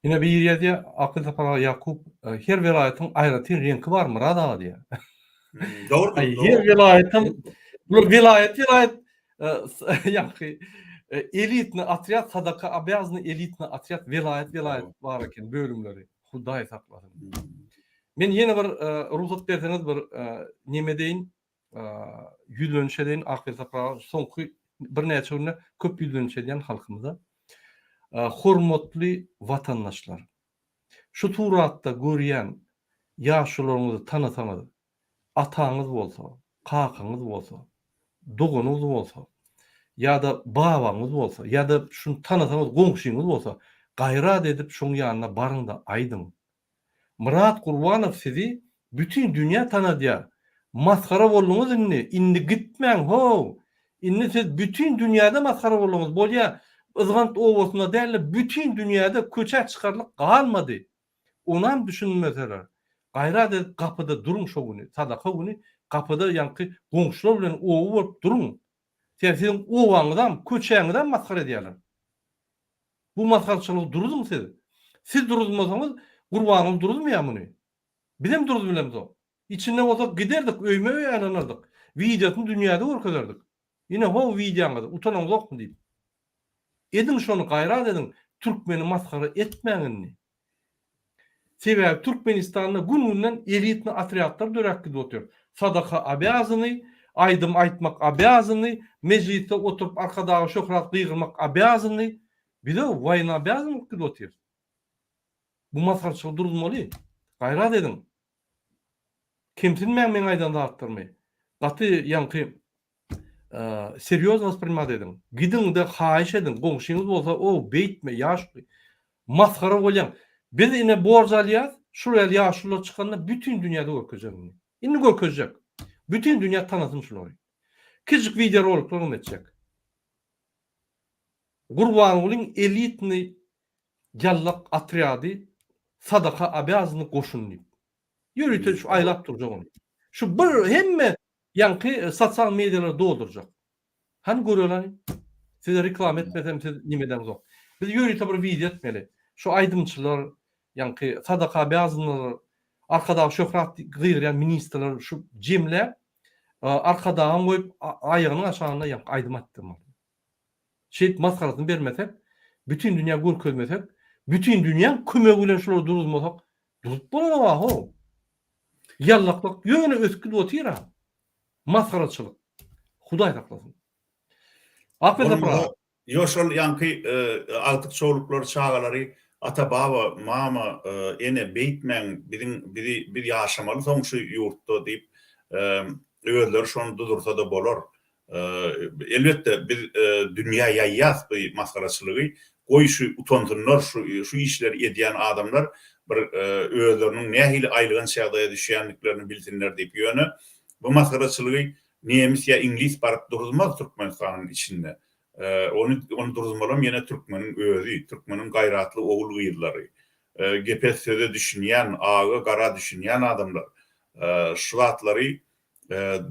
Yine bir ýerde akıl tapara Yakup her welaýatyň aýratyn renki barmy rada diýär. Doğru. Her welaýatyň bu welaýat ýa-ni elitni atriat sadaka abyazny elitni atriat welaýat bar eken bölümleri. Hudaý saklasyn. Men ýene bir ruhsat berseňiz bir neme deýin ýüzlenşe deýin akıl tapara soňky bir näçe günde köp ýüzlenşe diýen halkymyza. Hormatly vatandaşlar. Şu turatda görýän ýaşlaryňyzy tanıtanyz. Ataňyz bolsa, kakaňyz bolsa, dogunyňyz bolsa, ýa-da babaňyz bolsa, ýa-da şunu tanıtanyz goňşyňyz bolsa, gaýrat edip şoň ýanyna barýňda aýdyň. Murat Gurbanow sizi bütün dünýä tanadýar. Maskara bolýaňyz indi gitmeň ho. Indi siz bütün dünýäde maskara bolýaňyz bolýar. Izgant obasına däli bütün dünýäde köçä çykarlyk galmady. Onam düşünmeseler. Gaýrat edip kapıda durun şo güni, sadaka güni kapıda ýanky goňşular bilen owu bolup durun. Sizin owaňyzdan, köçäňizden maskara edýärler. Bu maskarçylyk duruzmy siz? Siz duruzmasaňyz Gurbanow duruzmaýarmy? Bizim duruz bilemiz o. İçinden olsa giderdik, öýme ýananardyk. Wideosyny dünýäde görkezerdik. Ýene ho wideoňyzy utanaňyz okmy diýip. Edin şonu gaýrat edin, Türkmeni maskara etmeňini. Sebäbi Türkmenistan'da gün-günden elitni atriatlar dörekli oturuyor. Sadaka abyazını aydım aytmak abiyazyny, mecliste oturup arkadagy şöhrat gıyrmak abiyazyny, bir de wayna abiyazyny kılıp otyr. Bu masarçylyk durulmaly. Gaýrat edin. Kimsin men aýdan dartdyrmy? Gaty ýanky serýoz wоспринимать edin. Gidin de haýyş edin. Goňşyňyz bolsa, o beýtme, ýaşly. Maskara bolýan. Biz ine borç alýas, şuraya ýaşlylar çykanda bütün dünýäde görkezjek. Indi görkezjek. Bütün dünýä tanysyn şulary. Kiçik video roliklar öňetjek. Gurbanoğluň elitni jallak atriady sadaka abiyazyny goşun diýip. Ýürüýte şu aýlap durjak onu. Şu bir hemme ýanky sosial medialar doldurjak. Hani görýärler? Size reklam etmesem siz nimeden zor. Biz ýürüýte bir video etmeli. Şu aýdymçylar ýanky sadaka abiyazyny arkadagy şöhrat gyrýan ministrler şu jemle arkadagy goýup aýagynyň aşagyna ýanky aýdym atdyrmaly. Şeýit maskarasyny bermesek, bütün dünýä görkezmesek, bütün dünýä kömegi bilen şolary durulmasak, durup bolar ho. Yallaklyk ýöne ösküp otyra. Maskaraçylyk. Hudaý saklasyn. Apela pra. Ýoşol ýanky altyk çoğuluklar çağalary ata baba mama ene beýtmen bir ýaşamaly soňşy ýurtda diýip öýler şonu dudursa da bolar. Elbette bir dünýä ýaýýas bu maskaraçylygy goýşy utandyrlar şu işleri edýän adamlar bir öýleriniň nähili aýlygan şagdaýa düşýänliklerini bilsinler diýip ýöne bu maskaraçylygy nemis ýa inglis baryp durulmaz Türkmenistanyň içinde. Onu durulmalym ýene türkmeniň özü, türkmeniň gaýratly oğul gyýylary, GPS'de düşünýän, ağa gara düşünýän adamlar, şuwatlary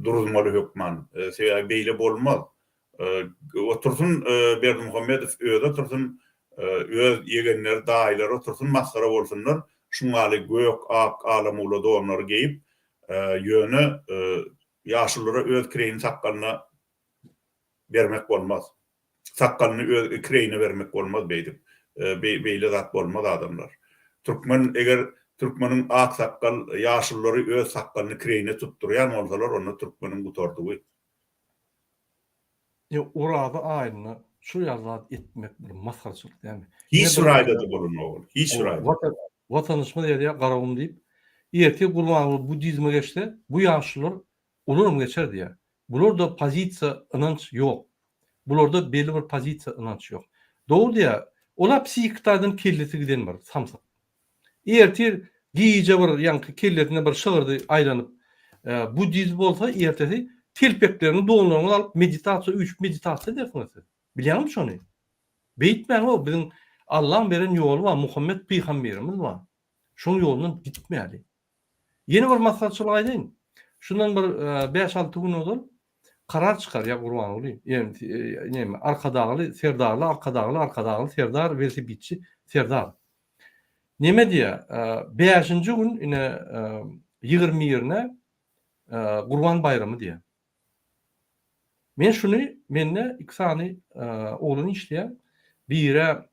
durulmaly hökman, beýle bolmaz. Otursun Berdimuhammedow öýde otursun, öz ýegenler, daýlar otursun, maskara bolsunlar, şuňaly gök, ak, alamula donlar geýip, ýöne ýaşullara öz kreýini sakkalyna bermek bolmaz. Sakkalyny öz kreýine bermek bolmaz beýdip. Beýle zat bolmaz adamlar. Türkmen eger Türkmeniň ak sakkal ýaşullary öz sakkalyny kreýine tutdurýan bolsalar, onu Türkmeniň gutardygy. Orada aýdyny şu ýazat etmek bir maskaraçylyk dämi? Hiç raýda da bolunmaly. Hiç raýda. Watandaşmy diýär garawym diýip, ýerti Gurbanoğlu budizme geçdi. Bu ýaşlylar olurum geçer diýär. Bularda pozisiýa, ynanç ýok. Bularda belli bir pozisiýa, ynanç ýok. Dogry diýär. Olar psihikadan kellesi giden bar, samsak. Ýerti giýje bir ýanky kelletine bir şygyrdy aýlanyp, budizm bolsa ýertesi telpeklerini doğumlarını alıp meditasiya, 3 meditasiya dersiňiz. Bilýärmi şonu? Beýtmän o, bizim Allah'ın beren ýolu var, Muhammed Peygamberimiz var. Şoň ýolundan gitmeli. Yeni bir maslahatçylyk aýdyn. Şundan bir 5-6 gün olur, karar çıkar ya Gurbanoğlu. Yani arkadağı Serdar, Serdar velosipedçi Serdar. Neme diýär? 5-nji gün ine 20-ýerine Gurban bayramy diýär. Men şunu menne iksany oğlunu işleýär. Bire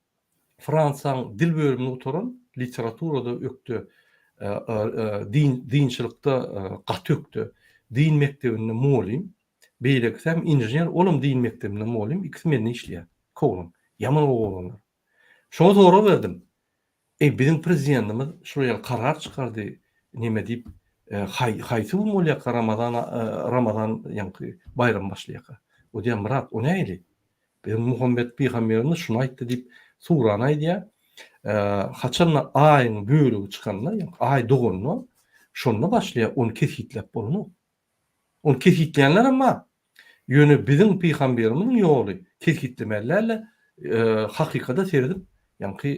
Fransaň dil bölüminde oturan literaturada öktü, dinçilikde gat öktü. Din mektebinde molim. Beýleksem injener, olum din mektebinde molim. İkisi menne işleýär. Koğlum. Yaman oğlanlar. Şoňa zora verdim. Bizim prezidentimiz şuraya karar çıkardı. Neme diýip, haýsy bolýar Ramazan ýanky bayram başlaýar. O diýär Murat, o näýli? Bizim Muhammed Peygamberimiz şunu aýtdy diýip surany aýdýar. Haçanla aýyň bölügi çykanda, aý doganyny şonda başlaýar, onu kesitläp bolany. Onu kesitleýänler ama ýöne bizim Peygamberimiziň ýoly kesitlemelerle hakykata seredip ýanky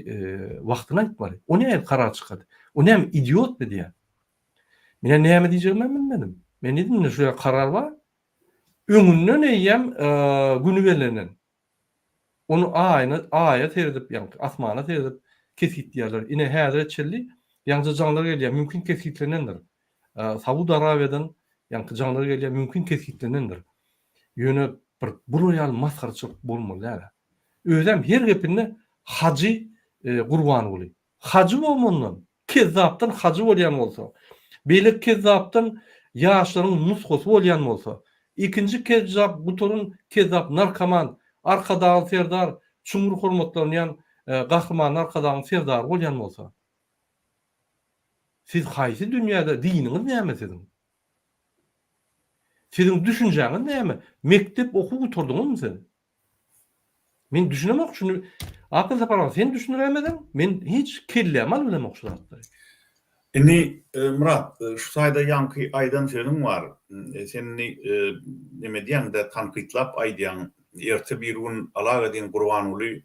wagtyny aýtmaly. O näme karar çykady? O näme idiot diýär. Men näme diýjegimi bilmedim. Men dedim şu karar var. Öňünden eýem günü belenen. Onu aýa teredip ýanky asmana teredip kesitleýärler. Ine häzir çelli ýangy janlar gelýär, mümkin kesitlenendir. Saudi Arabiýadan ýanky janlar gelýär, mümkin kesitlenendir. Ýöne bir buroýal maskarçylyk bolmaly. Özüm her gepinde hacı Gurbanoğlu. Hacı bolmandan, kezzapdan hacı bolýan bolsa, beýle kezzapdan ýaşlaryň nuskosy bolýan bolsa, ikinci kezzap, butorun kezzap, narkoman, arkadan serdar, çumur hormatlanan gahraman arkadan serdar bolýan bolsa. Siz haýsy dünýäde dininiz näme sizin? Sizin düşünjäňiz näme? Mektep okup oturdyňyzmy sen? Men düşünemek şunu akıl saparan sen düşünüremedin. Men hiç kellem almadım şu zatları. Inni Murat, şu sayda yankı aydan film var. Seni neme diýen de tanqytlap aýdýan erte bir gün alaga diýen Gurbanuly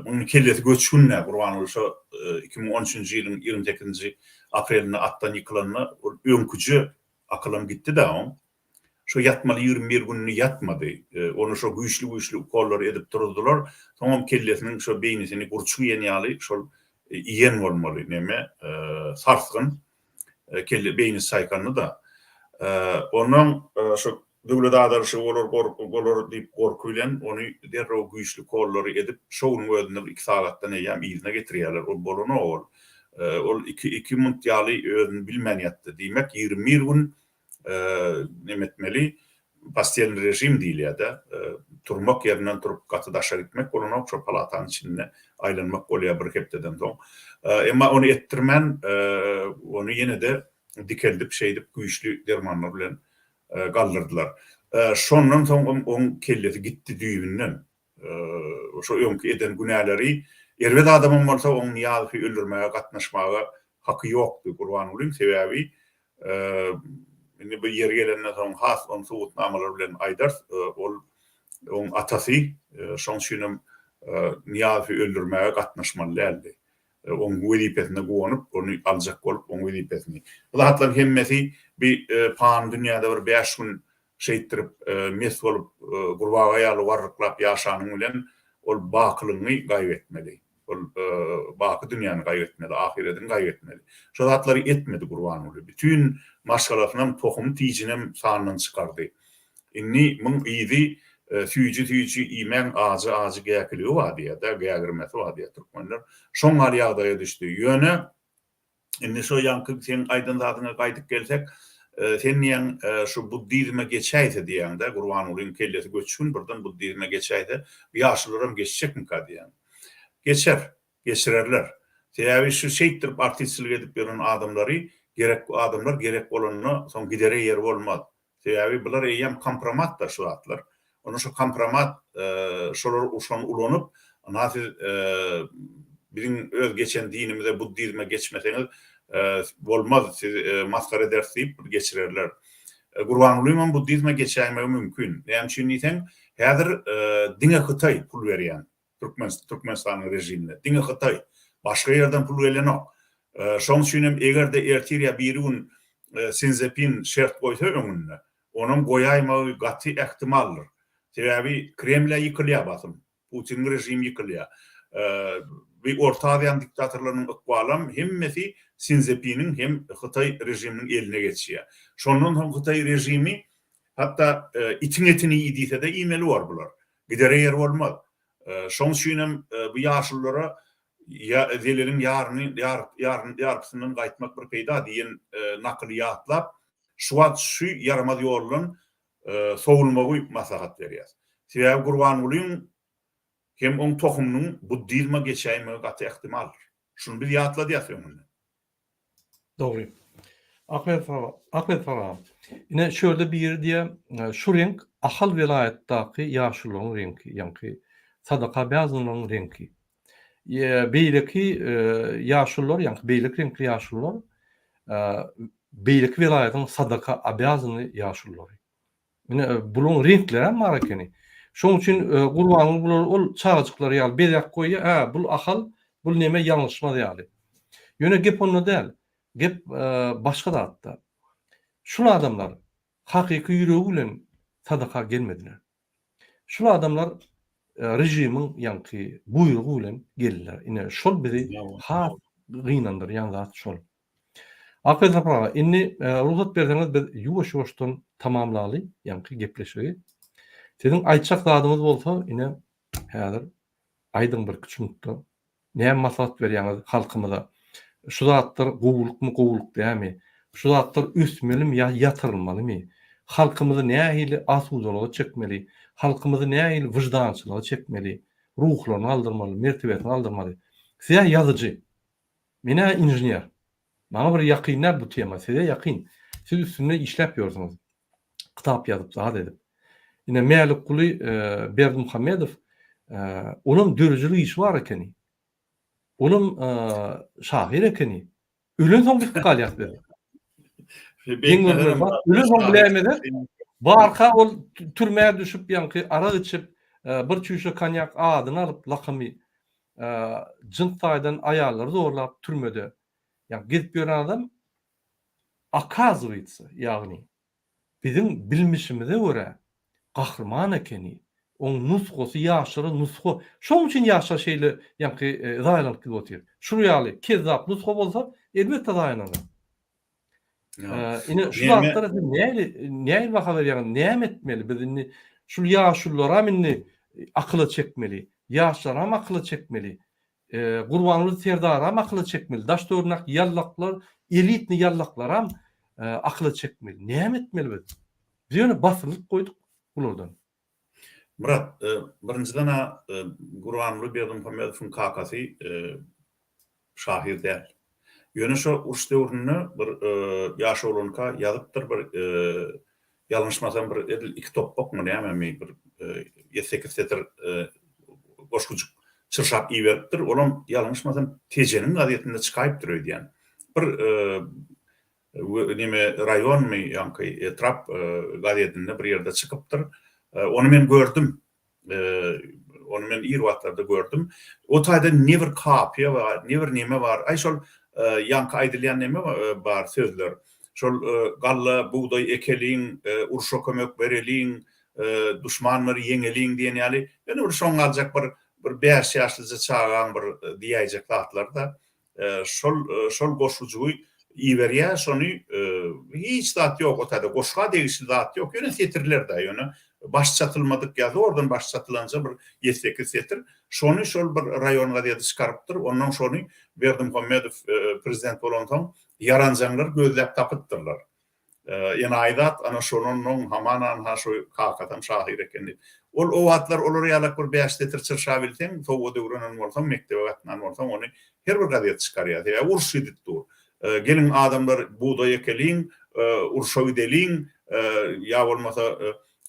bunun kellesi göçünne Gurbanuly şu 2013-nji ýylyň 28-nji aprelinde atdan ýykylanyny öňküji akylym gitdi da o. Şu yatmaly 21 günni yatmady. Onu şu güýçli kollar edip durdular. Tamam kellesiniň şu beýnisini gurçuk ýenýaly şol iyen bolmaly neme sarsgyn kelle beýni saýkanyny da onuň şu döwlet adarşy bolar diýip gorkuýlan onu derrew güýçli kollary edip şoňun özüne 2 sagatdan ýa ýylyna getirýärler. O bolany ol 2 muntiýaly özüni bilmän ýatdy. Diýmek 21 gün nemetmeli pastel rejim diýilýär-de. Turmak ýerinden turup gaty daşa gitmek bolany şu palatanyň içinde aýlanmak bolýar bir hepdeden soň. Emma onu ettirmen onu ýene de dikeldip şeýdip güýçli dermanlar bilen galdyrdylar. Şondan soň on kelleti gitdi düýünden. Şo öňki eden günäleri erwet adamym bolsa oň ýaly öldürmäge gatnaşmaga haky ýokdy Gurbanulyň sebäbi indi bu yer gelenden soň has on suwutnamalar bilen aýdar ol on atasy şoň şunym Niyazi öldürmäge gatnaşmaly däldi. On wezipetine gowanyp onu aljak bolup on wezipetini. Bular hemmesi bir pan dünýäde bir 5 gün şeýtirip mes bolup gurbaga ýaly warlyklap ýaşanyň bilen ol baklygyny gaýbetmeli. Ol baky dünýäni gaýbetmeli, ahiretini gaýbetmeli. Şu zatlary etmedi Gurbanuly. Bütün maşgalatynyň tohum tijinem sanyny çykardy. Inni mun ýydy tüýji imen ağacı gäkili wadiýa da gägirmesi wadiýa türkmenler şoň ýagdaýa düşdi. Ýöne indi şo ýanky sen aýdan zatyna gaýdyp gelsek sen ýan şu buddizme geçäýse diýende Gurbanulyň kellesi göçün birden buddizme geçäýse ýaşylarym geçecekmi ka diýen. Geçirerler. Sebäbi şu şeýtdir partiçilik edip beren adamlary gerek bolanyny soň gidere ýer bolmaz. Sebäbi bular eýem kompromat da şu atlar. Onu şu kompromat şolar uşan ulanyp nasy birin öz geçen dinimize buddizme geçmeseňiz bolmaz, siz maskara dersiýip geçirerler. Gurbanuly buddizme geçäýmegi mümkin. Näme diýsen, häzir diňe Hytaý pul berýän Türkmenistanyň rejimine. Diňe Hytaý başga ýerden pul berýän. Şoň üçin egerde ertirýa bir gün Sinzepin şert goýsa öňünde, onuň goýaýmagy gaty ähtimaldyr. Sebäbi Kreml ýykylýar basym. Putin rejimi ýykylýar. Bir Orta Aziýa diktatorlarynyň ykbalym hemmesi Sinzepiniň hem Hytaý rejiminiň eline geçýär. Şondan soň Hytaý rejimi hatda itin etini ýediýse de iýmeli bar bular. Gidere ýer bolmaz. Şoň üçin bu ýaşullara edelerin ýarpysynyň gaýtmak bir peýda diýen naklyýatlap şu yaramaz ýollan sowulmagy maslahat berýär. Sebäbi Gurbanulyň hem on tohumnyň buddizme geçäýmegi gaty ähtimaldyr. Şunu bir ýatla diýäň. Doğru. Ahmet Farah. Yine şöyle bir diye şu renk ahal vilayetdaki yaşlıların rengi, yani sadaka beyazlığının rengi. Beyleki yaşlılar, yani beylik renkli yaşlılar, beylik vilayetin sadaka beyazlığı yaşlıları. Yine bunun renkleri marakeni. Şoň üçin Gurbanuly bular ol çağıcıkları ýaly belek goýýar, bu ahal, bu neme ýalňyşma ýaly. Ýöne gep onda däl. Gep başga da hatda. Şol adamlar hakyky ýüregi bilen sadaka gelmediler. Şol adamlar rejimiň ýanky buýrugy bilen geldiler. Ine şol bizi ha gynandyr, ýa zat şol. Ahmet Farah, inni ruhsat berseňiz biz ýuwaş-ýuwaşdan tamamlaly, ýanky gepleşigi. Sizin aýtjak zadymyz bolsa, ine häzir aýdyň bir küçükde näme maslahat berýäňiz halkymyza? Şu zatlar gowuluk dämi? Şu zatlar üstmelim ýa ýatyrylmalymy? halkymyzy nähili asudalyga çekmeli, halkymyzy nähili wyjdançylyga çekmeli, ruhlaryny aldyrmaly, mertebetini aldyrmaly. Size yazıcı, mene injinier. Bana bir yakınlar bu tema, size yakın. Siz üstünde işlep ýörsiňiz. Kitap yazıp, zat edip. Yine Melik Kuli Berdimuhamedov, onun dörücülük işi var ekeni. Onun şahir ekeni. Ölen son bir kalyak dedi. Ölen son bilemedi. Barka ol türmeye düşüp yankı ara içip bir çüşe kanyak adını alıp lakamy jıntaydan ayarları zorlap türmede. Yani gidip gören adam akazovytsa, yani bizim bilmişimize göre kahraman ekeni. Onun nusxosy ýaşary nusxo. Şoň üçin ýaşa şeýle ýa-ni zaýlanıp gidýär. Şurýaly kezzap nusxo bolsa elbetde zaýlanır. Ine şu wagtda näme baha berýän, näme etmeli bizni şu ýaşullara minni akyla çekmeli, ýaşlara akyla çekmeli. Gurbanly serdara akyla çekmeli. Daş dörnak ýallaklar, elitni ýallaklar ham akyla çekmeli. Näme etmeli biz? Biz ýöne basylyp goýduk bulardan. Murat, birinciden Gurbanly Berdimuhamedowyň kakasy şahir däl. Ýöne şo uruş döwrüne bir ýaşa olanka ýazypdyr, bir ýalňyşmasam bir iki toppak mı näme bir 7-8 setr goşgujuk çyrşap iýeripdir. Olam ýalňyşmasam Tejeniň gazetinde çykaýyp durýar diýen. Bir neme raýon my ýa-ni Trap gazetinde bir ýerde çykypdyr. Onu men gördüm. Onu men ýer wagtlarda gördüm. O taýda ne bir kapya bar, ne bir neme bar. Ay şol ýanky aýdylýan neme bar sözler. Şol galla buğday ekeliň, uruşa kömek bereliň, düşmanlary yeňeliň diýen ýaly. Ýöne bir şoň aljak bir 5 ýaşlyja çağan bir diýäjek zatlar da şol goşujugy iýerýär, şonu hiç zat ýok o taýda. Goşga degişli zat ýok. Ýöne setirler da ýöne baş çatılmadık ýazy oradan baş çatılanja bir 7-8 setr. Şonu şol bir raýon gazeti çykarypdyr. Ondan şonu Berdimuhamedow prezident bolandan yaranjanlar gözläp tapypdyrlar. Ýene aýdat ana şonun hamanan ha şu kakatan şahir ekeni. Ol o wagtlar olar ýalak bir 5 setr çyrşap bilsen, sowa döwründen bolsam, mektebe gatnan bolsam, onu her bir gazet çykarýar. Ýa uruş edipdir. Gelin adamlar buğday ekeliň, uruşa edeliň, ýa bolmasa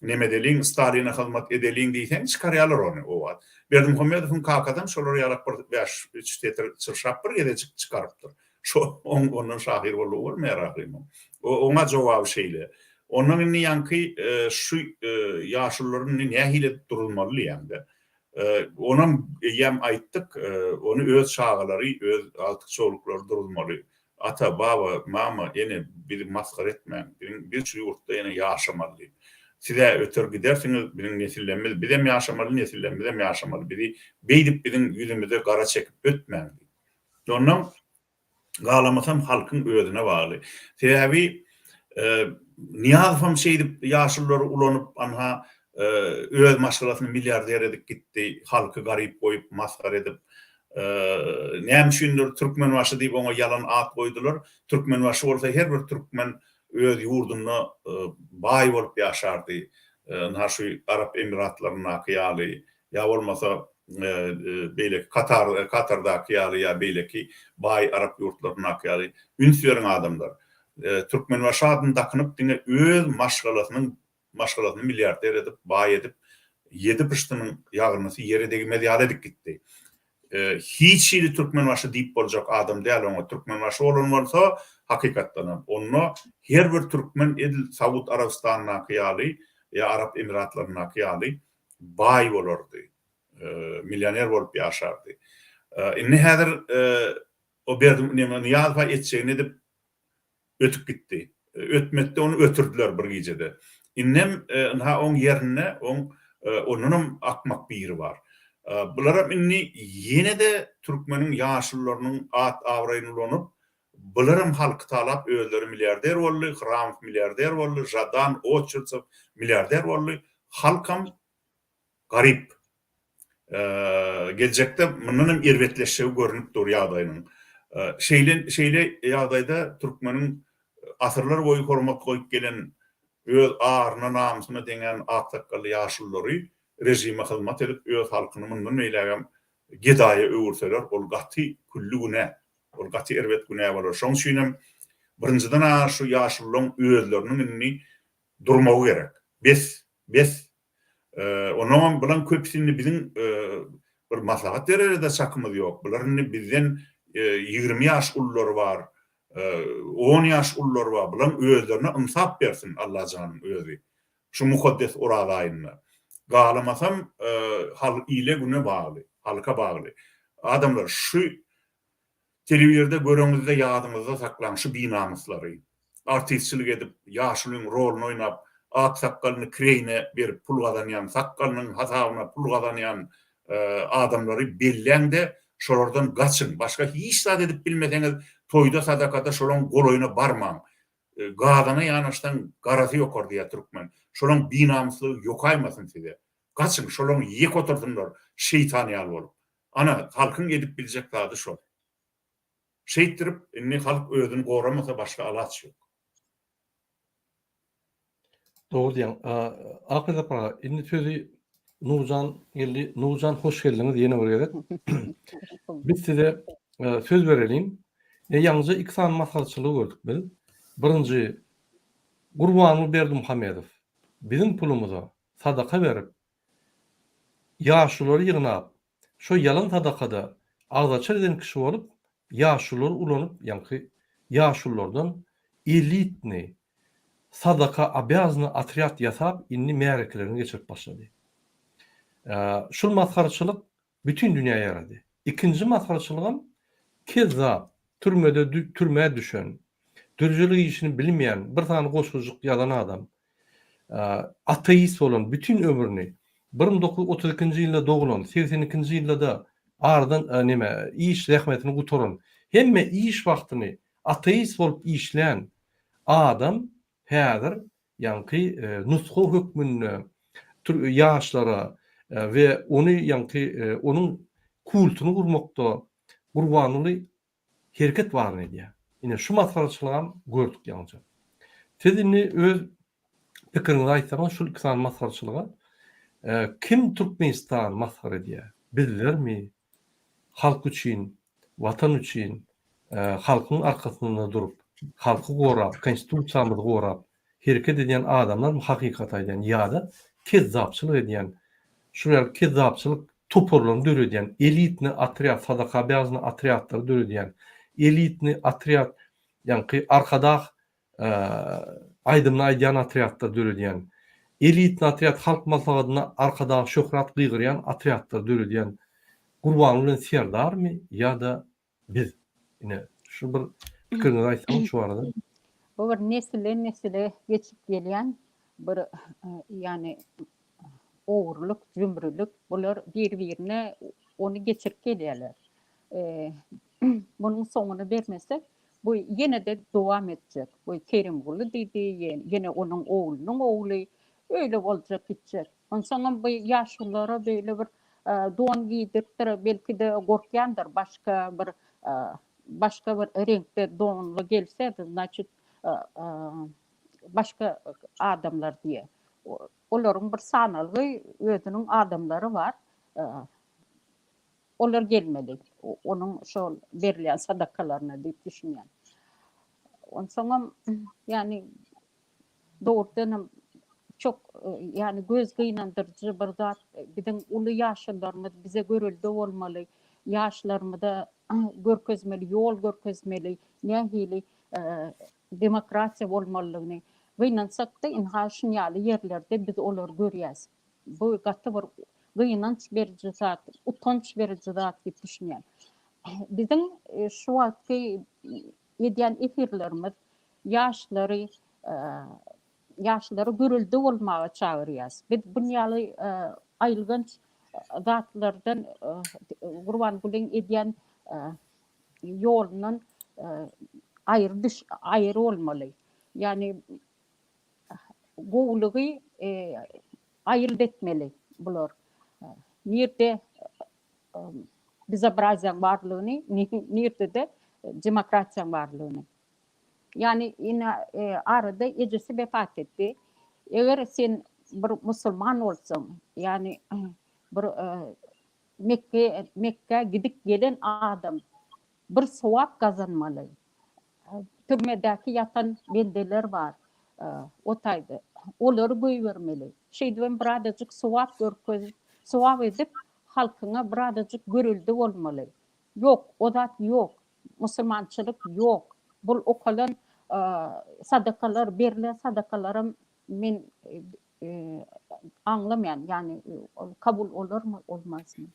neme edeliň, Stalin'e hyzmat edeliň diýsen çykarýarlar onu o wagt. Berdimuhamedowyň kakatan şolar ýalak bir 5-3 setr çyrşap bir gedecik çykarypdyr. Şo onun şahir bolup meraklym. Ona jogap şeýle. Onun inni ýanky şu ýaşullaryň nähile durulmaly ýa-ni. Onun ýem aýtdyk, onu öz şagalary, öz altyçylyklary durulmaly. Ata, baba, mama ene bir maskar etmeň. Bir şu ýurtda ene ýaşamaly. Size öter gidersiňiz, biziň nesillerimiz bizem ýaşamaly, nesillerimiz bizem ýaşamaly. Bizi beýdip biziň ýüzümizde gara çekip ötmeň. Ondan galamasam halkyň özüne bagly. Sebebi Niyazam şeýdip ýaşullary ulanyp anha öz maşgalatyny milliarder edip gitdi, halky garyp goýup maskar edip näme üçindir türkmen başy diýip ona yalan at goýdular. Türkmen başy bolsa her bir türkmen öz ýurduny baý bolup ýaşardy. Anha şu Arap Emiratlaryna ýaly, ýa bolmasa beýle Katardaky ýaly ýa beýle ki baý Arap ýurtlaryna ýaly ünsüýän adamlar. Türkmen başy adyny takynıp diňe öz maşgalatyny milliarder edip baý edip 7 pıştynyň ýagyrmasy ýere medial edip gitdi. Hiç şeýle türkmen başy diýip boljak adam däl, oňa türkmen başy bolan bolsa hakykatdan onu her bir türkmen edil Saud Arabistanyna ýaly ýa Arap Emiratlaryna ýaly baý bolardy. Millioner bolup ýaşardy. Indi häzir o berdim ýazma etjegini edip ötüp gitdi. Ötmekde onu ötürdüler bir gecede. Innem ha on yerine onun akmak bir yeri var. Bulara inni yine de Türkmenin ýaşullarynyň at awraýyny ulanyp, bularym halky talap özleri milliarder boldy, Hram milliarder boldy, Jadan Oçurtsev milliarder boldy. Halkam garip. Gelecekde munun irwetleşigi görünüp dur ýagdaýynyň. Şeýle ýagdaýda Türkmenin asırlar boyu hormat koyup gelen öz ağrına namusyna degen aksakaly ýaşullary rejime hyzmat edip öz halkyny mundan meýlegem gedaýa öwürseler, ol gaty kullu güne, ol gaty erbet güne bolar. Şoň üçin birinciden şu ýaşullyň özleriniň inni durmagy gerek. Bes onuň bilen köpsini biziň bir maslahat bererede çakymyz ýok. Bularny bizden 20 ýaş ullary bar, 10 ýaş ullary bar. Bular özlerine insap bersin Allah janyň özi. Şu mukaddes urada aýynda. Galamasam hal ile güne bagly, halka bagly. Adamlar şu telewizionda göreňizde ýadyňyzda saklanan şu binamuslary, artistçilik edip ýaşulyň roluny oýnap, ak sakalny kreyne berip pul gazanýan, sakalnyň hasabyna pul gazanýan adamlary belläňde şolardan gaçyn. Başga hiç zat edip bilmeseňiz, toýda sadakada şolaryň goloýuna barmaň. Gadana ýanaşdan garasy ýokar diýär türkmen. Şolaryň binamuslygy ýokaýmasyn size. Gaçyn, şolaryň ýek otursunlar, şeytanyal bolup. Ana halkyň edip biljek zady şol. Şeytirip, inni halk özüni goramasa başga alaç ýok. Doğru diýen. Akyrda para inni sözü Nurcan hoş geldiniz yeni oraya. Biz size söz verelim. Ýalnızca iki san masalçylygy gördük biz. Birinji Gurbany Berdimuhammedow bizim pulumuza sadaka berip ýaşulary ýygnap, şo ýalan sadakada agzaçar eden kişi bolup ýaşular ulanyp, ýa-ni ýaşullardan elitni sadaka abyazny atriat ýasap, inni märekelerini geçirip başlady. Şul maskarçylyk bütün dünýäye ýarady. İkinji maskarçylygam kezzap, türmäe düşen, dürjülük işini bilmeyen, bir tane goşgujuk yalan adam, ateist olan bütün ömrüni 1932-nji ýylda dogulan, 82-nji ýylda da ardan iş rahmetini guturan, hemme iş wagtyny ateist bolup işleyen adam häzir ýanky nusku hökmünde ýaşlara we ony ýanky onuň kultuny gurmakda gurbanyly hereket bar edýär. Ine şu maskarçylygam gördük ýalnızca. Tezini öz pikiriňizi aýtsaňyz şu iki san maskarçylyga kim Türkmenistan maskar edýär? Bizlermi? Halk üçin, watan üçin, halkyň arkasynda durup, halky gorap, konstitusiýamyzy gorap hereket edýän adamlar hakykat aýdan ýa-da kezzapçylyk edýän, şular kezzapçylyk toporlaryny döredýän, elitni atriat, sadaka beýazyny atriatlary döredýän, elitni atriat, ýa-ni arkada aýdymly aýdýan atriatlar döredýän, elitni atriat halk maslahatyna arkada şöhrat gygyrýan atriatlar döredýän Gurbany bilen serdarmy ýa-da biz? Ine şu bir pikiriňizi aýtsaňyz şu arada. Bu bir nesile geçip gelýän bir yani oğurluk, cümrülük, bular bir-birine onu geçirip gelýärler. Bunun soňuny bermesek, bu ýene de dowam etjek. Bu Kerimguly diýdi, ýene onuň oğlunyň oğly öyle boljak gitjek. Onsoň bu ýaşullara beýle bir don giydirip, belki de gorkýandyr, başka bir renkde donly gelse, значит, başka adamlar diye. Olaryň bir sanalygy özüniň adamlary bar. Olar gelmeli. Onuň şol berilýän sadakalaryna diýip düşünýän. Onsoň yani doğrudan çok yani göz gynandyrjy bir zat. Biziň uly ýaşlarymyz bize görüldi bolmaly. Ýaşlarymyza görkezmeli, ýol görkezmeli, nähili demokratiýa bolmalygyny gynansak da inhaşyn ýaly ýerlerde biz olar görýäs. Bu gaty bir gynanç beriji zat, utanç beriji zat diýip düşünýän. Biziň şu wagtky edýän efirlerimiz ýaşlary görüldi bolmagy çagyrýas. Biz bu ýaly aýylgynç zatlardan Gurbanyň edýän ýolundan aýry bolmaly. Yani gowlugy aýryp etmeli bular. Nirde bizabraziýaň barlygyny, nirde de demokratiýaň barlygyny. Yani ine arada ejesi vefat etdi. Eger sen bir musulman bolsaň, yani bir Mekke gidip gelen adam bir sowap kazanmaly. Türmedäki yatan bendeler bar. Otaydy. Olary goýbermeli. Şeýdem bir adajyk sowap görkezip, sowap edip halkyňa bir adajyk görüldi bolmaly. Yok, o zat yok. Musulmançylyk yok. Bul okalan sadakalar, berilen sadakalarym men anlamayan, yani kabul olur mu, olmaz mı?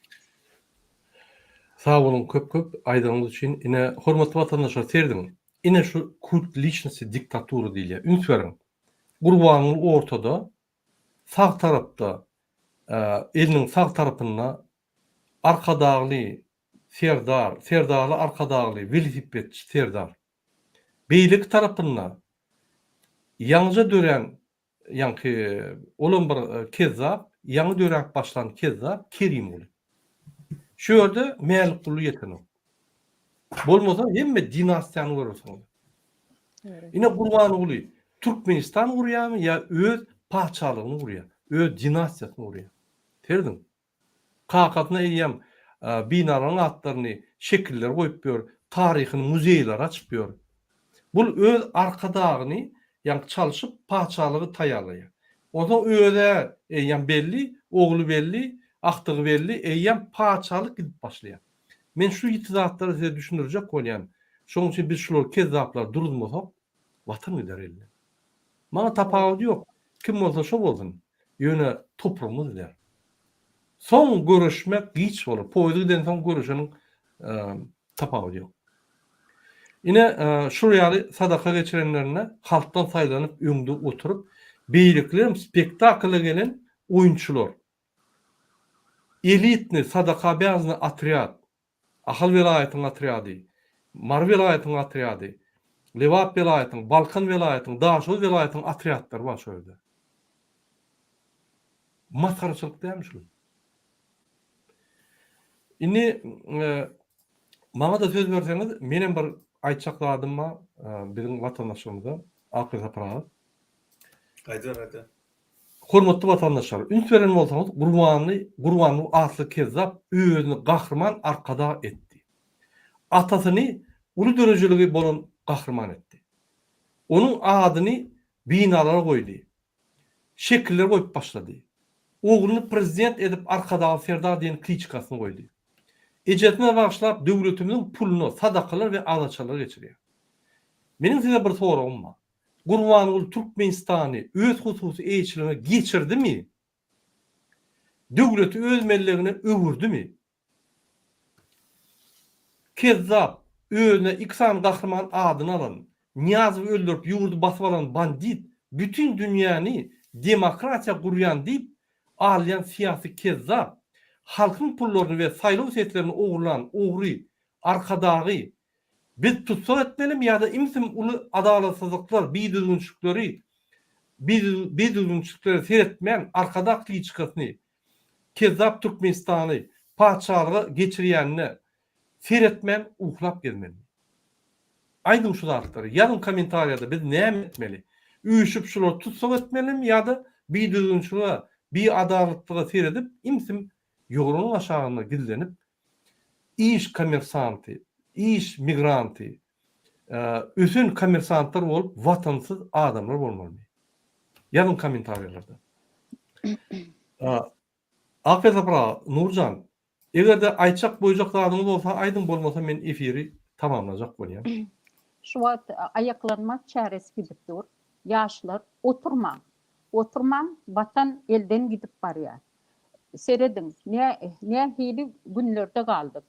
Sağ olun, köp aýdagyňyz üçin. Ine hormatly watandaşlar, serdim. Ine şu kult lichnesy diktaturu diýilýär. Üns beriň. Gurbanyň ortada, sağ tarapda, eliniň sağ tarapynda arkadagly serdar, arkadagly velosipedçi serdar. Beýlik tarapynda ýalňa dören, ýanky olan bir kezzap, ýaňy döräk başlan kezzap Kerim boly. Şu ýerde Mälik Kulu ýeteni. Bolmasa hemme dinastiýany görürsiň. Ine Gurbany Uly Türkmenistan urýarmy ýa öz paçalygyny urýar, öz dinastiýasyny urýar. Terdim. Kakatyna eýýäm binalaryň atlaryny, şekiller goýup ber, taryhyny muzeýler açyp ber. Bul öz arkadagyny ýa çalyşyp paçalygy taýýarlaýar. Oňa öýde eýýäm belli, ogly belli, aktygy belli, eýýäm paçalyk gidip başlaýar. Men şu itizatlary size düşündirjek bolýan. Şoň üçin biz şular kezzaplar durulmasak, watan gider elden. Maňa tapagy ýok. Kim bolsa şo bolsun. Ýöne toprumyz der. Son görüşmek giç bolar. Poýdydan soň görüşeniň tapagy ýok. Ine şurýaly sadaka geçirenlerine halktan saýlanyp öňde oturup beýliklerim spektakla gelen oýunçular. Elitni sadaka bäzini atriat, Ahal velaýatynyň atriady, Mar velaýatynyň atriady, Lewap velaýatynyň, Balkan velaýatynyň, Daşoz velaýatynyň atriatlar bar şu ýerde. Maskaraçylyk däme şu. Ini maňa da söz berseňiz, menem bir aýtjakladyma biziň watandaşlarymyza Alky Sapra. Aýda. Hormatly watandaşlar, üns beren bolsaňyz, Gurbany asly kezzap özüni gahrman arkada etdi. Atasyny uly derejeligi bolan gahrman etdi. Onuň adyny binalara goýdy. Şekiller goýup başlady. Ogluny prezident edip arkadagy serdar diýen kliçkasyny goýdy. Ejetine başlap döwletimiziň puluny sadakalar we azaçalar geçirýär. Meniň size bir soragym bar. Gurbany Uly Türkmenistany öz hususy eýçiligine geçirdimi? Döwleti öz mellegine öwürdimi? Kezzap özüne iksan gahrman adyny alan, Niyazowy öldürüp ýurdu basyp alan bandit, bütün dünýäni demokratiýa gurýan diýip alýan siýasy kezzap, halkyň pullaryny we saýlaw setlerini ogurlan, ogry, arkadagy biz tutsak etmelimi ýa-da imsim uly adalatsızlyklar, biýdüzgünçlikleri seretmeýän arkada kliçkasyny, kezzap Türkmenistany paçalygy geçirýänini seretmeýän uhlap gelmeli. Aýdym şu zatlary. Ýazyn kommentariýada biz näme etmeli? Üýüşüp şular tutsak etmelimi ýa-da biýdüzgünçlikler, adalatlyga seredip imsim ýolunyň aşagyna gillenip iş kommersanty, iş migranty, üsün kommersantlar bolup watansyz adamlar bolmaly. Ýazyn kommentariýalarda. Alky Sapra, Nurjan, egerde aýtjak boýajaklaryňyz bolsa aýdym, bolmasa men efiri tamamlajak bolýam. Şu wagt ayaklanmak çaresi gidip dur. Yaşlar oturmam, vatan elden gidip barýar. Seredin, ne hili günlerde galdyk.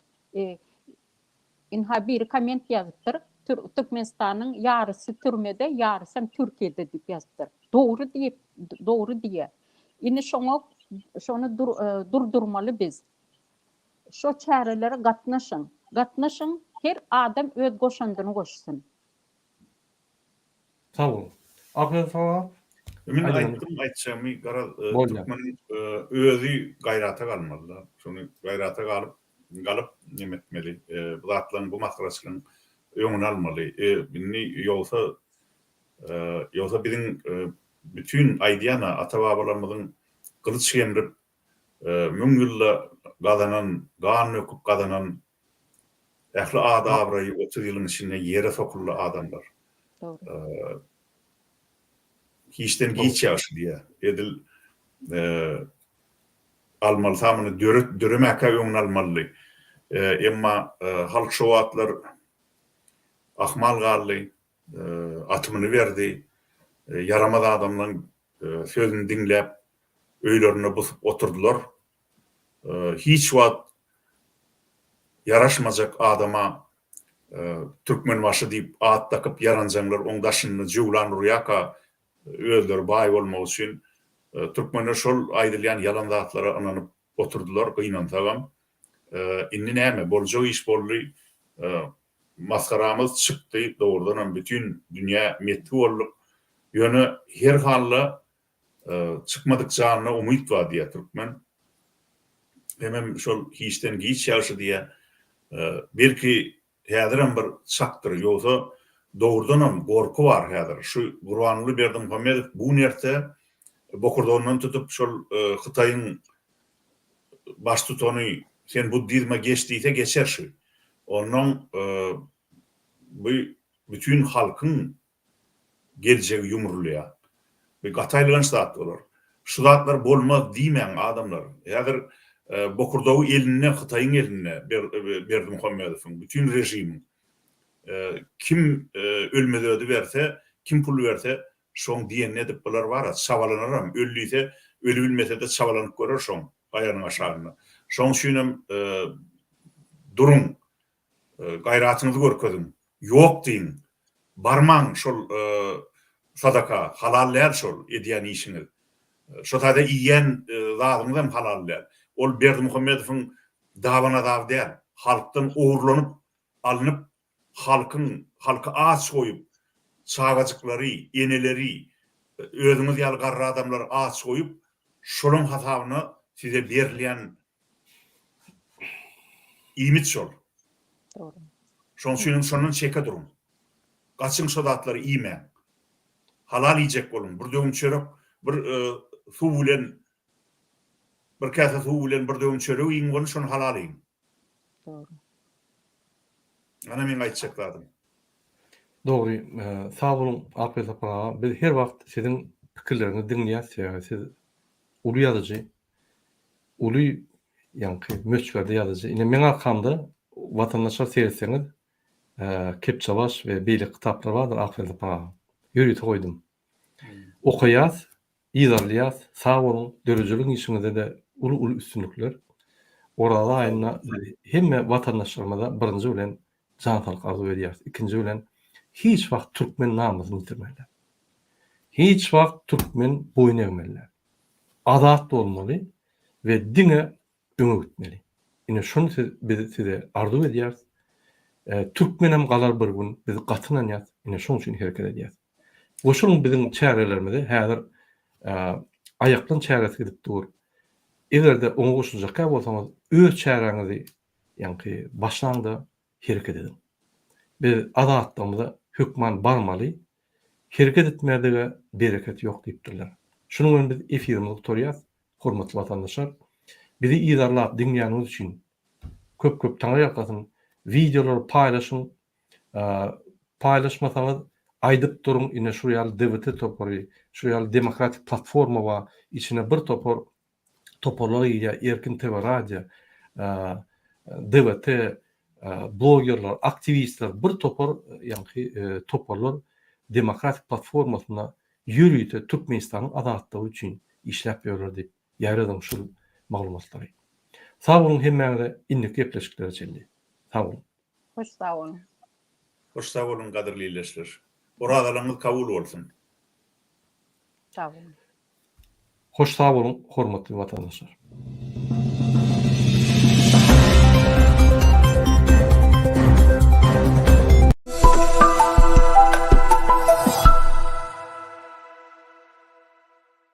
İnha bir komment yazıptır. Türkmenistanyň ýarysy türmede, ýarysy Türkiýede diýip ýazdyr. Doğru diýe. Ine şonu durdurmaly biz. Şo çärelere gatnaşyň, her adam öz goşandyny goşsun. Sağ olun. Alky Sapra. Men aýtjamy Türkmeniň özü gaýrata galmaly. Şonu gaýrata galyp nemetmeli. Bu zatlaryň, bu maskaraçylygyň öňüni almaly. Ýogsa biziň bütün aydiyana ata-babalarymyzyň kılıç gemrip müň ýylla gadanan, gan öküp gadanan ähli adabraý 30 ýylyň içinde ýere sokully adamlar. Doğru. Hiçten hiç ýaşy diýe. Edil almaly tamyny döremäkä öňüne almaly. Emma halk şowatlar ahmal garly, atymyny berdi. Yaramaz adamlaryň sözüni dinläp öýlerine busup oturdular. Hiç wagt yaraşmajak adama Türkmen başı diýip at takyp yaranjanlar oňdaşyny jowlan rüýaka özleri baý bolmak üçin Türkmenler şol aýdylýan yalan zatlara ananyp oturdular gynansagam. Inni näme boljak iş boldy. Maskaramyz çykdy, dogrudan bütün dünýä metdi boldy. Ýöne her halla çykmadyk janyna umyt bar diýär Türkmen. Hemem şol hiçten hiç ýaşy diýe belki häziram bir çakdyr ýogsa dogrudan gorku bar häzir. Şu Gurbanly Berdimuhammedow bu nerte Bokurdondan tutup şol Hytaýyň baş tutany sen buddizma geçdiýse geçer şu. Onun bu bütün halkın geljegi ýumurlýar. Bir gataýlygan zat bolar. Şu zatlar bolmaz diýmeň adamlar. Häzir Bokurdowy eline, Hytaýyň eline Berdimuhammedowyň bütün rejimi kim ölmedi berse, kim pul berse şoň diýen edip bular bar, çabalanaram. Öldüýse, öli bilmese de çabalanyp görer şoň aýanyň aşagyna. Şoň üçin durun, gayratyňyzy görkezin. Ýok diýin. Barmaň şol sadaka, halallär şol edýän işiňiz. Şo taýda iýen zadyňyz hem halallär. Ol Berdimuhammedowyň dawana daw däl. Halkdan oğurlanyp, alınıp, halka aç koyup, çağacıklary, eneleri, özüňiz ýaly garry adamlar aç koyup, şolun hasabyny size berilýän imit şol. Doğru. Şoň üçin şondan çeke durun. Gaçyň sodatlary iýme. Halal yiyecek bolun. Bir döwüm çörek, bir suw bilen bir kasa suw bilen bir döwüm çörek iýin bolup şonu halal iýin. Doğru. Ana men aýtjaklarym. Doğru. Sağ olun Ahmet Apa. Biz her wagt sizin pikirlerinizi dinleýär. Siz uly ýazyjy, uly ýanky möçberde ýazyjy. Ine men arkamda watandaşlar seyretseňiz Kepçabaş we beýle kitaplar bardyr Ahmet Apa. Ýürüýte goýdum. Okuýas, ýazarlyas, sağ olun, dörejiliň işiňizde de uly üstünlikler. Orada aýyna hemme watandaşlarymyza birinji bilen jan sağlyk arzu edýär. Ikinji bilen hiç wagt Türkmen namyzyny ýitirmeýär. Hiç wagt Türkmen boyun eýmeýär. Adat bolmaly we dine öňe gitmeli. Ine şonu biz size arzu edýär. Türkmenem galar bir gün biz gatynan ýat. Ine şoň üçin hereket edýär. Oşuň biziň çärelerimizde häzir aýakdan çäresi gidip dur. Egerde oňuşujak bolsaňyz öz çäreňizi ýanky başlangda hereket edin. Biz adatlarymyza hükman barmaly, hereket etmärdige bereket ýok diýipdirler. Şunuň bilen biz efirimizi tutarýas, hormatly watandaşlar. Bizi ýydarlap dinleýäniňiz üçin köp taňa ýakasyn videolary paýlaşyň, paýlaşmasaňyz aýdyp durun, ine şu ýaly DWT topory, şu ýaly demokratik platforma we içine bir toporlar ýa Erkin TV radio, DWT blogerler, aktivistler bir topor ýanky toporlar demokratik platformasyna ýürüýte Türkmenistanyň adatlygy üçin işläp ýörler diýip ýaradym şu maglumatlary. Sağ olun hemmäňize inlik gepleşikler çeldi. Sağ olun. Hoş sağ olun. Hoş sağ olun gaderli ýerleşler. Oradalarınız kabul bolsun. Sağ olun. Hoş sağ olun hormatly watandaşlar.